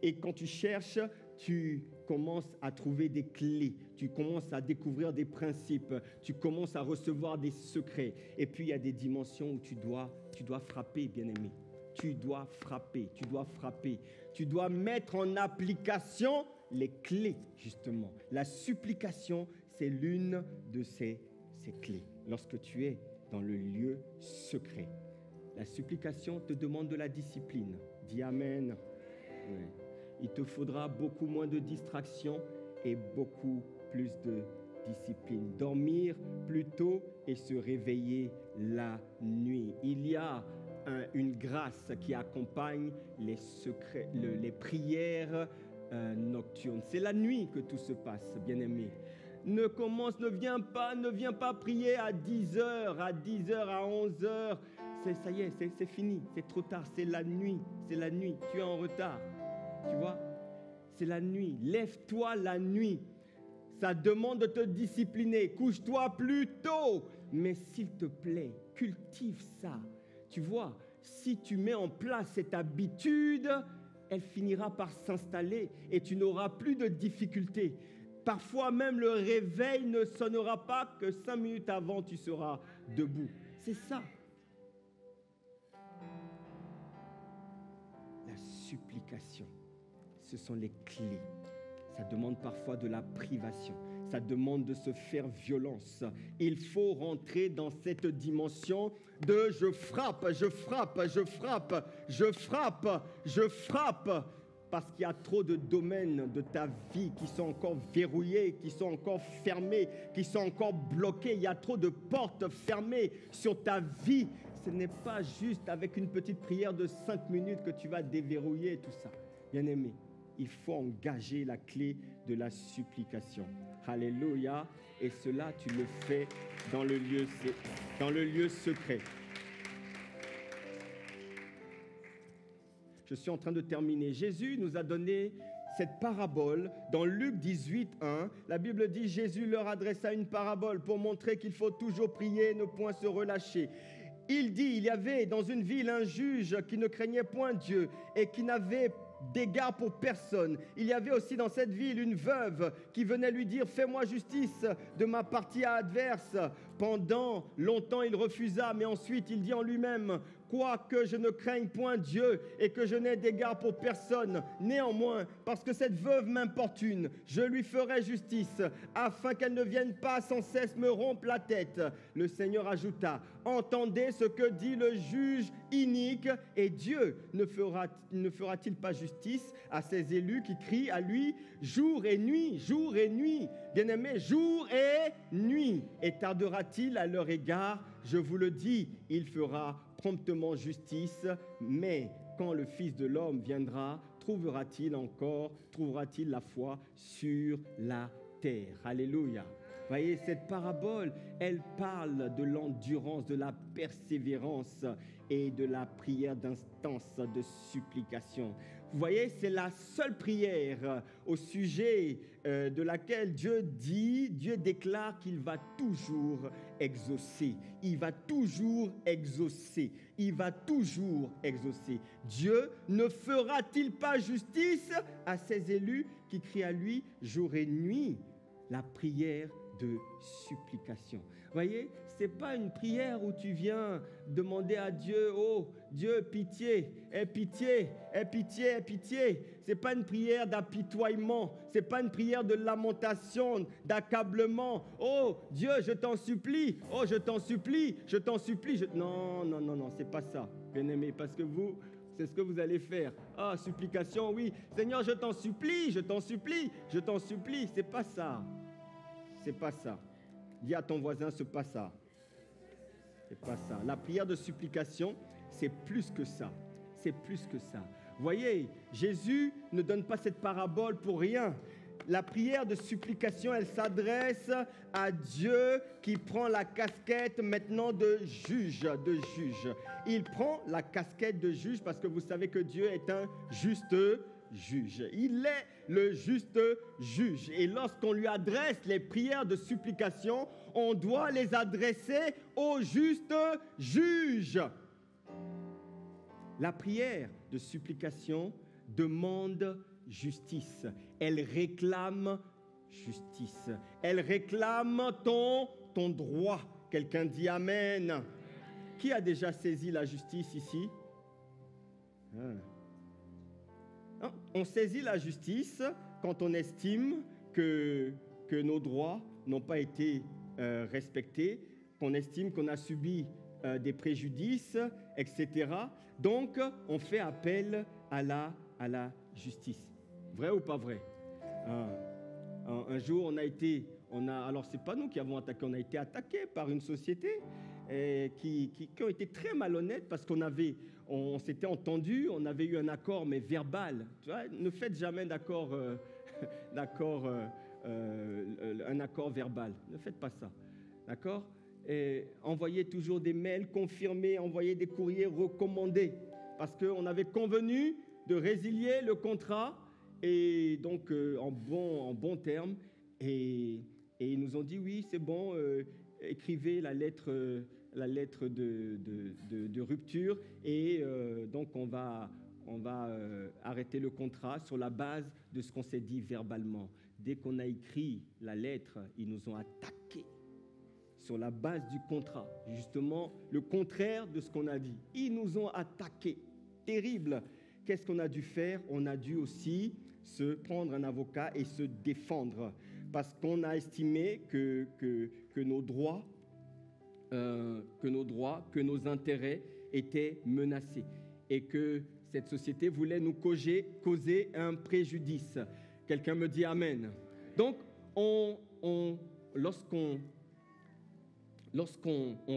Et quand tu cherches, tu commences à trouver des clés. Tu commences à découvrir des principes. Tu commences à recevoir des secrets. Et puis, il y a des dimensions où tu dois frapper, bien-aimé. Tu dois frapper. Tu dois mettre en application les clés, justement. La supplication, c'est l'une de ces clés. Lorsque tu es dans le lieu secret, la supplication te demande de la discipline. Dis Amen. Oui. Il te faudra beaucoup moins de distractions et beaucoup plus de discipline. Dormir plus tôt et se réveiller la nuit. Il y a une grâce qui accompagne les prières nocturnes. C'est la nuit que tout se passe, bien-aimé. Ne viens pas prier à 10h, à 11h. Ça y est, c'est fini, c'est trop tard, c'est la nuit. Tu es en retard, tu vois. C'est la nuit, lève-toi la nuit. Ça demande de te discipliner, couche-toi plus tôt. Mais s'il te plaît, cultive ça. Tu vois, si tu mets en place cette habitude, elle finira par s'installer et tu n'auras plus de difficultés. Parfois même le réveil ne sonnera pas que 5 minutes avant tu seras debout. C'est ça. La supplication, ce sont les clés. Ça demande parfois de la privation. Ça demande de se faire violence. Il faut rentrer dans cette dimension de je frappe. Parce qu'il y a trop de domaines de ta vie qui sont encore verrouillés, qui sont encore fermés, qui sont encore bloqués. Il y a trop de portes fermées sur ta vie. Ce n'est pas juste avec une petite prière de 5 minutes que tu vas déverrouiller tout ça. Bien-aimé, il faut engager la clé de la supplication. Alléluia. Et cela, tu le fais dans le lieu secret. Je suis en train de terminer. Jésus nous a donné cette parabole dans Luc 18, 1. La Bible dit, Jésus leur adressa une parabole pour montrer qu'il faut toujours prier, ne point se relâcher. Il dit, il y avait dans une ville un juge qui ne craignait point Dieu et qui n'avait d'égard pour personne. Il y avait aussi dans cette ville une veuve qui venait lui dire « Fais-moi justice de ma partie adverse ». Pendant longtemps, il refusa, mais ensuite il dit en lui-même « Quoique je ne craigne point Dieu et que je n'ai d'égard pour personne, néanmoins, parce que cette veuve m'importune, je lui ferai justice, afin qu'elle ne vienne pas sans cesse me rompre la tête. » Le Seigneur ajouta, « Entendez ce que dit le juge inique, et Dieu ne fera-t-il pas justice à ses élus qui crient à lui jour et nuit, jour et nuit. Bien-aimés, jour et nuit. Et tardera-t-il à leur égard? Je vous le dis, il fera promptement justice, mais quand le Fils de l'homme viendra, trouvera-t-il la foi sur la terre? Alléluia. Voyez, cette parabole, elle parle de l'endurance, de la persévérance et de la prière d'instance, de supplication. Vous voyez, c'est la seule prière au sujet de laquelle Dieu déclare qu'il va toujours exaucer. Il va toujours exaucer. Il va toujours exaucer. Dieu ne fera-t-il pas justice à ses élus qui crient à lui jour et nuit? La prière de supplication. Vous voyez, ce n'est pas une prière où tu viens demander à Dieu, oh Dieu, pitié, aie pitié, aie pitié, aie pitié. Ce n'est pas une prière d'apitoiement, ce n'est pas une prière de lamentation, d'accablement. Oh Dieu, je t'en supplie, oh je t'en supplie, je t'en supplie. Non, non, non, non, ce n'est pas ça, bien-aimé, parce que vous, c'est ce que vous allez faire. Ah, supplication, oui. Seigneur, je t'en supplie, je t'en supplie, je t'en supplie. Ce n'est pas ça. C'est pas ça. Dis à ton voisin, c'est pas ça. C'est pas ça. La prière de supplication, c'est plus que ça. C'est plus que ça. Voyez, Jésus ne donne pas cette parabole pour rien. La prière de supplication, elle s'adresse à Dieu qui prend la casquette maintenant de juge, Il prend la casquette de juge parce que vous savez que Dieu est un juste juge. Il est le juste juge. Et lorsqu'on lui adresse les prières de supplication, on doit les adresser au juste juge. La prière de supplication demande justice. Elle réclame justice. Elle réclame ton droit. Quelqu'un dit Amen. Qui a déjà saisi la justice ici? On saisit la justice quand on estime que nos droits n'ont pas été respectés, qu'on estime qu'on a subi des préjudices, etc. Donc, on fait appel à la justice. Vrai ou pas vrai? Un jour, alors c'est pas nous qui avons attaqué, on a été attaqué par une société qui ont été très malhonnêtes parce on s'était entendu, on avait eu un accord, mais verbal. Tu vois, ne faites jamais un accord verbal. Ne faites pas ça. D'accord? Et envoyez toujours des mails confirmés, envoyez des courriers recommandés. Parce qu'on avait convenu de résilier le contrat, et donc en bon terme. Et ils nous ont dit, oui, c'est bon, écrivez la lettre de rupture, et donc on va arrêter le contrat sur la base de ce qu'on s'est dit verbalement. Dès qu'on a écrit la lettre, ils nous ont attaqués sur la base du contrat, justement le contraire de ce qu'on a dit. Ils nous ont attaqués. Terrible. Qu'est-ce qu'on a dû faire? On a dû aussi se prendre un avocat et se défendre, parce qu'on a estimé que nos droits, que nos intérêts étaient menacés, et que cette société voulait nous causer un préjudice. Quelqu'un me dit Amen. Donc, lorsqu'on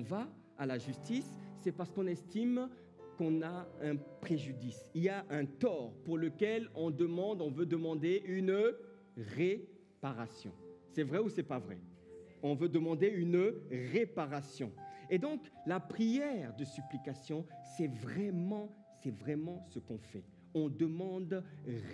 va à la justice, c'est parce qu'on estime qu'on a un préjudice. Il y a un tort pour lequel on veut demander une réparation. C'est vrai ou c'est pas vrai? On veut demander une réparation. Et donc, la prière de supplication, c'est vraiment ce qu'on fait. On demande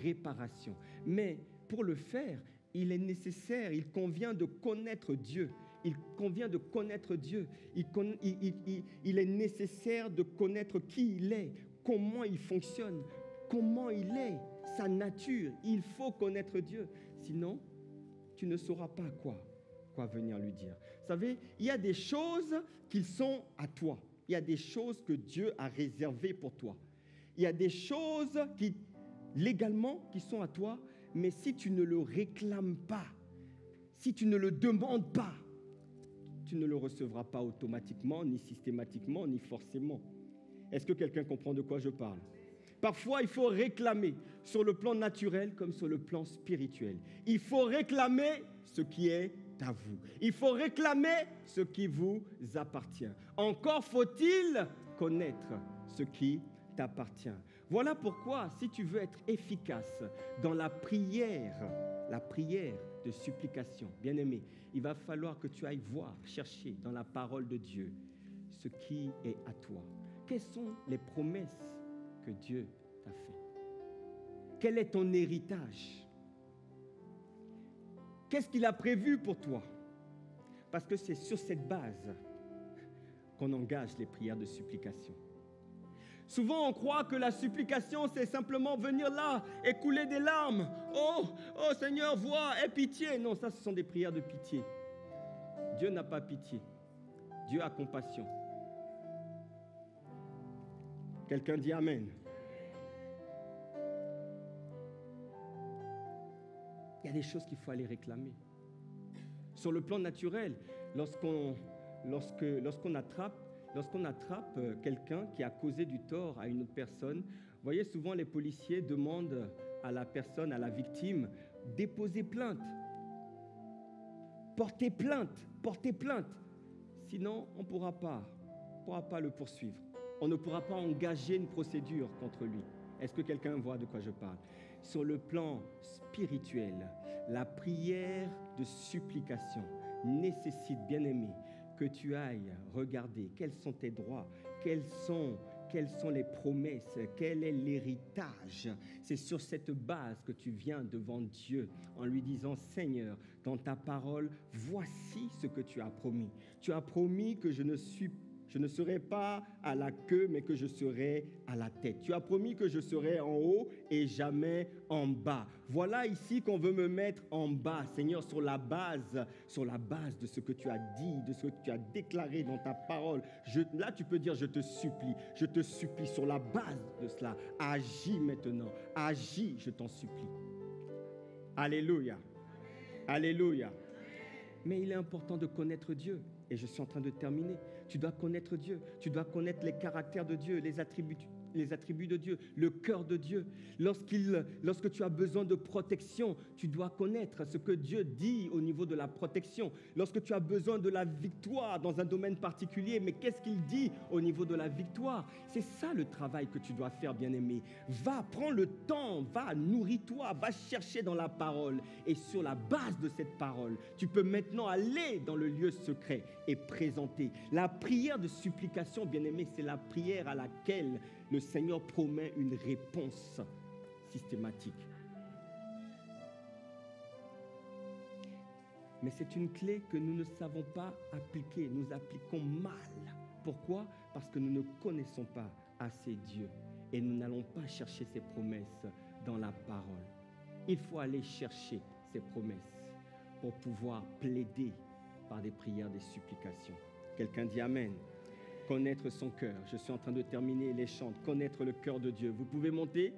réparation. Mais pour le faire, il est nécessaire, il convient de connaître Dieu. Il convient de connaître Dieu. Il est nécessaire de connaître qui il est, comment il fonctionne, comment il est, sa nature. Il faut connaître Dieu. Sinon, tu ne sauras pas quoi venir lui dire. Vous savez, il y a des choses qui sont à toi. Il y a des choses que Dieu a réservées pour toi. Il y a des choses légalement, qui sont à toi, mais si tu ne le réclames pas, si tu ne le demandes pas, tu ne le recevras pas automatiquement, ni systématiquement, ni forcément. Est-ce que quelqu'un comprend de quoi je parle? Parfois, il faut réclamer, sur le plan naturel comme sur le plan spirituel. Il faut réclamer ce qui est à vous. Il faut réclamer ce qui vous appartient. Encore faut-il connaître ce qui t'appartient. Voilà pourquoi, si tu veux être efficace dans la prière de supplication, bien-aimé, il va falloir que tu ailles voir, chercher dans la parole de Dieu ce qui est à toi. Quelles sont les promesses que Dieu t'a faites? Quel est ton héritage? Qu'est-ce qu'il a prévu pour toi? Parce que c'est sur cette base qu'on engage les prières de supplication. Souvent, on croit que la supplication, c'est simplement venir là et couler des larmes. Oh Seigneur, vois, aie pitié. Non, ça, ce sont des prières de pitié. Dieu n'a pas pitié. Dieu a compassion. Quelqu'un dit Amen. Il y a des choses qu'il faut aller réclamer. Sur le plan naturel, lorsqu'on attrape quelqu'un qui a causé du tort à une autre personne, vous voyez, souvent les policiers demandent à la personne, à la victime, déposer plainte. Porter plainte. Sinon, on ne pourra pas le poursuivre. On ne pourra pas engager une procédure contre lui. Est-ce que quelqu'un voit de quoi je parle? Sur le plan spirituel, la prière de supplication nécessite, bien-aimé, que tu ailles regarder quels sont tes droits, quelles sont les promesses, quel est l'héritage. C'est sur cette base que tu viens devant Dieu en lui disant, Seigneur, dans ta parole, voici ce que tu as promis. Tu as promis que je ne serai pas à la queue, mais que je serai à la tête. Tu as promis que je serai en haut et jamais en bas. Voilà ici qu'on veut me mettre en bas, Seigneur, sur la base de ce que tu as dit, de ce que tu as déclaré dans ta parole. Là, tu peux dire, je te supplie sur la base de cela. Agis maintenant, agis, je t'en supplie. Alléluia. Alléluia. Mais il est important de connaître Dieu. Et je suis en train de terminer. Tu dois connaître Dieu. Tu dois connaître les caractères de Dieu, les attributs de Dieu, le cœur de Dieu. Lorsque tu as besoin de protection, tu dois connaître ce que Dieu dit au niveau de la protection. Lorsque tu as besoin de la victoire dans un domaine particulier, mais qu'est-ce qu'il dit au niveau de la victoire? C'est ça le travail que tu dois faire, bien-aimé. Va, prends le temps, va, nourris-toi, va chercher dans la parole. Et sur la base de cette parole, tu peux maintenant aller dans le lieu secret et présenter. La prière de supplication, bien-aimé, c'est la prière à laquelle le Seigneur promet une réponse systématique. Mais c'est une clé que nous ne savons pas appliquer. Nous appliquons mal. Pourquoi? Parce que nous ne connaissons pas assez Dieu. Et nous n'allons pas chercher ses promesses dans la parole. Il faut aller chercher ses promesses pour pouvoir plaider par des prières, des supplications. Quelqu'un dit Amen. Connaître son cœur. Je suis en train de terminer les chants. Connaître le cœur de Dieu. Vous pouvez monter?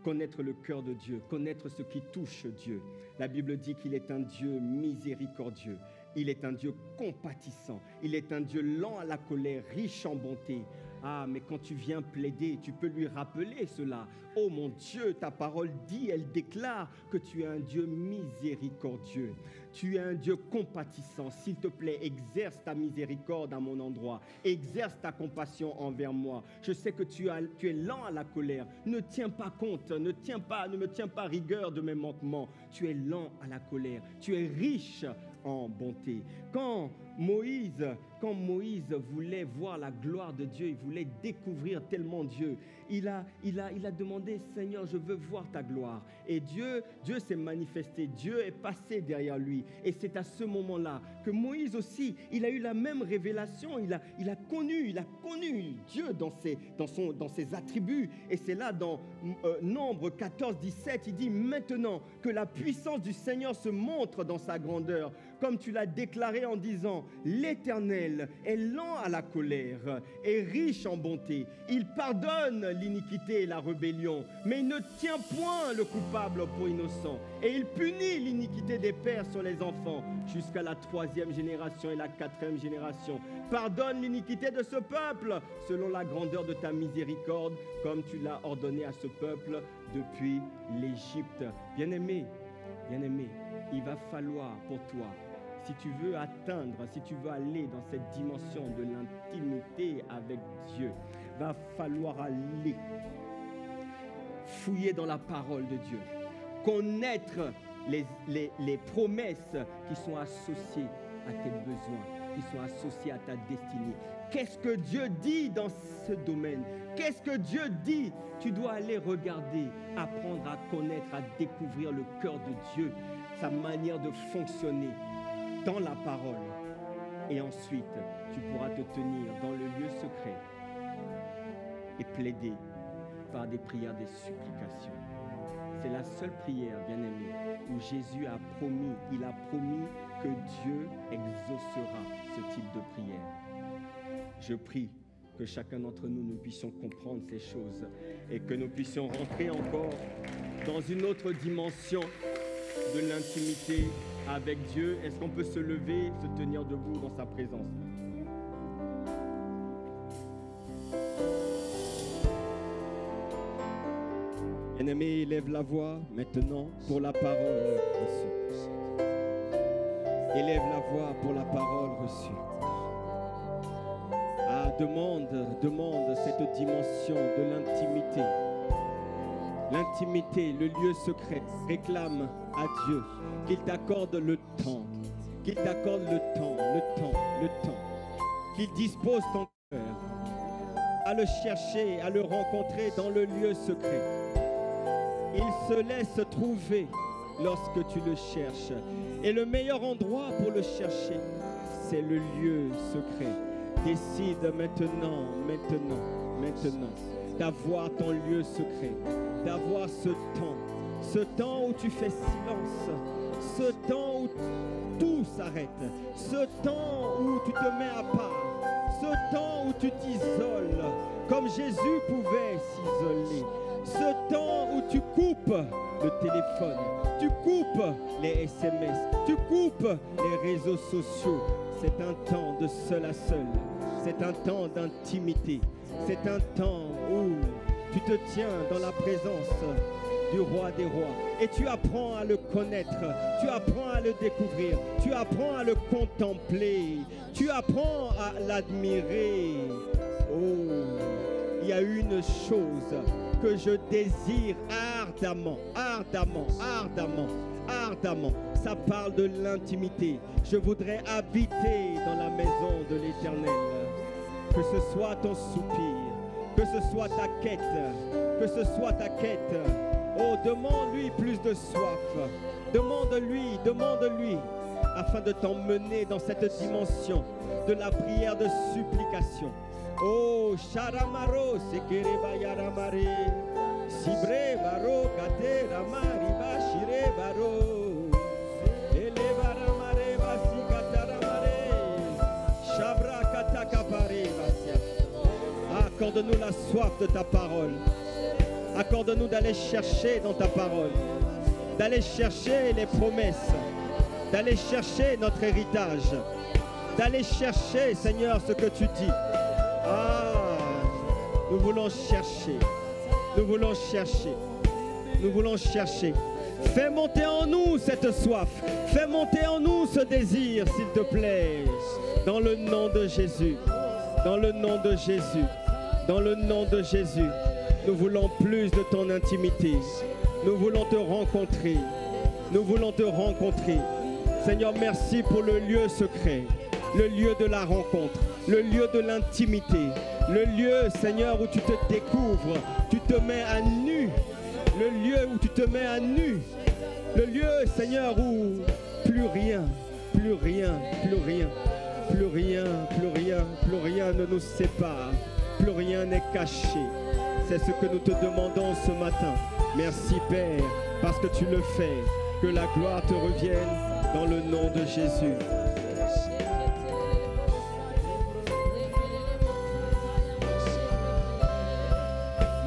Connaître le cœur de Dieu. Connaître ce qui touche Dieu. La Bible dit qu'il est un Dieu miséricordieux. Il est un Dieu compatissant. Il est un Dieu lent à la colère, riche en bonté. Ah, mais quand tu viens plaider, tu peux lui rappeler cela. Oh mon Dieu, ta parole dit, elle déclare que tu es un Dieu miséricordieux. Tu es un Dieu compatissant. S'il te plaît, exerce ta miséricorde à mon endroit. Exerce ta compassion envers moi. Je sais que tu es lent à la colère. Ne tiens pas compte, ne me tiens pas rigueur de mes manquements. Tu es lent à la colère. Tu es riche en bonté. Quand Moïse voulait voir la gloire de Dieu, il voulait découvrir tellement Dieu, il a demandé, Seigneur, je veux voir ta gloire. Et Dieu s'est manifesté, Dieu est passé derrière lui. Et c'est à ce moment-là que Moïse aussi, il a eu la même révélation, il a connu Dieu dans ses attributs. Et c'est là dans Nombre 14, 17, il dit, maintenant que la puissance du Seigneur se montre dans sa grandeur, comme tu l'as déclaré en disant, l'Éternel est lent à la colère et riche en bonté. Il pardonne l'iniquité et la rébellion, mais il ne tient point le coupable pour innocent. Et il punit l'iniquité des pères sur les enfants jusqu'à la 3e génération et la 4e génération. Pardonne l'iniquité de ce peuple selon la grandeur de ta miséricorde, comme tu l'as ordonné à ce peuple depuis l'Égypte. Bien-aimé, il va falloir pour toi, si tu veux atteindre, si tu veux aller dans cette dimension de l'intimité avec Dieu, va falloir aller fouiller dans la parole de Dieu, connaître les promesses qui sont associées à tes besoins. qui sont associés à ta destinée. Qu'est-ce que Dieu dit dans ce domaine? Qu'est-ce que Dieu dit? Tu dois aller regarder, apprendre à connaître, à découvrir le cœur de Dieu, sa manière de fonctionner dans la parole. Et ensuite, tu pourras te tenir dans le lieu secret et plaider par des prières, des supplications. C'est la seule prière, bien-aimé, où Jésus a promis, il a promis que Dieu exaucera ce type de prière. Je prie que chacun d'entre nous, nous puissions comprendre ces choses et que nous puissions rentrer encore dans une autre dimension de l'intimité avec Dieu. Est-ce qu'on peut se lever, se tenir debout dans sa présence? Bien-aimé, élève la voix maintenant pour la parole reçue. Élève la voix pour la parole reçue. Ah, demande cette dimension de l'intimité. L'intimité, le lieu secret. Réclame à Dieu qu'il t'accorde le temps. Qu'il t'accorde le temps. Qu'il dispose ton cœur à le chercher, à le rencontrer dans le lieu secret. Il se laisse trouver lorsque tu le cherches. Et le meilleur endroit pour le chercher, c'est le lieu secret. Décide maintenant, d'avoir ton lieu secret, d'avoir ce temps où tu fais silence, ce temps où tout s'arrête, ce temps où tu te mets à part, ce temps où tu t'isoles, comme Jésus pouvait s'isoler. Ce temps où tu coupes le téléphone, tu coupes les SMS, tu coupes les réseaux sociaux. C'est un temps de seul à seul. C'est un temps d'intimité. C'est un temps où tu te tiens dans la présence du roi des rois. Et tu apprends à le connaître. Tu apprends à le découvrir. Tu apprends à le contempler. Tu apprends à l'admirer. Oh, il y a une chose que je désire ardemment. Ça parle de l'intimité. Je voudrais habiter dans la maison de l'Éternel. Que ce soit ton soupir, que ce soit ta quête, Oh, demande-lui plus de soif. Demande-lui, afin de t'emmener dans cette dimension de la prière de supplication. Oh, Sharamaro, Sekereba Yaramare, Sibre Baro, Kate Ramari, Bashire Baro, Elevaramare, Basikataramare, Shabra Katakapare, Basia. Accorde-nous la soif de ta parole. Accorde-nous d'aller chercher dans ta parole, d'aller chercher les promesses, d'aller chercher notre héritage, d'aller chercher, Seigneur, ce que tu dis. Ah, nous voulons chercher. Fais monter en nous cette soif. Fais monter en nous ce désir, s'il te plaît. Dans le nom de Jésus. Dans le nom de Jésus. Dans le nom de Jésus. Nous voulons plus de ton intimité. Nous voulons te rencontrer. Nous voulons te rencontrer. Seigneur, merci pour le lieu secret. Le lieu de la rencontre. Le lieu de l'intimité. Le lieu, Seigneur, où tu te découvres. Tu te mets à nu. Le lieu où tu te mets à nu. Le lieu, Seigneur, où plus rien ne nous sépare. Plus rien n'est caché. C'est ce que nous te demandons ce matin. Merci, Père, parce que tu le fais. Que la gloire te revienne dans le nom de Jésus.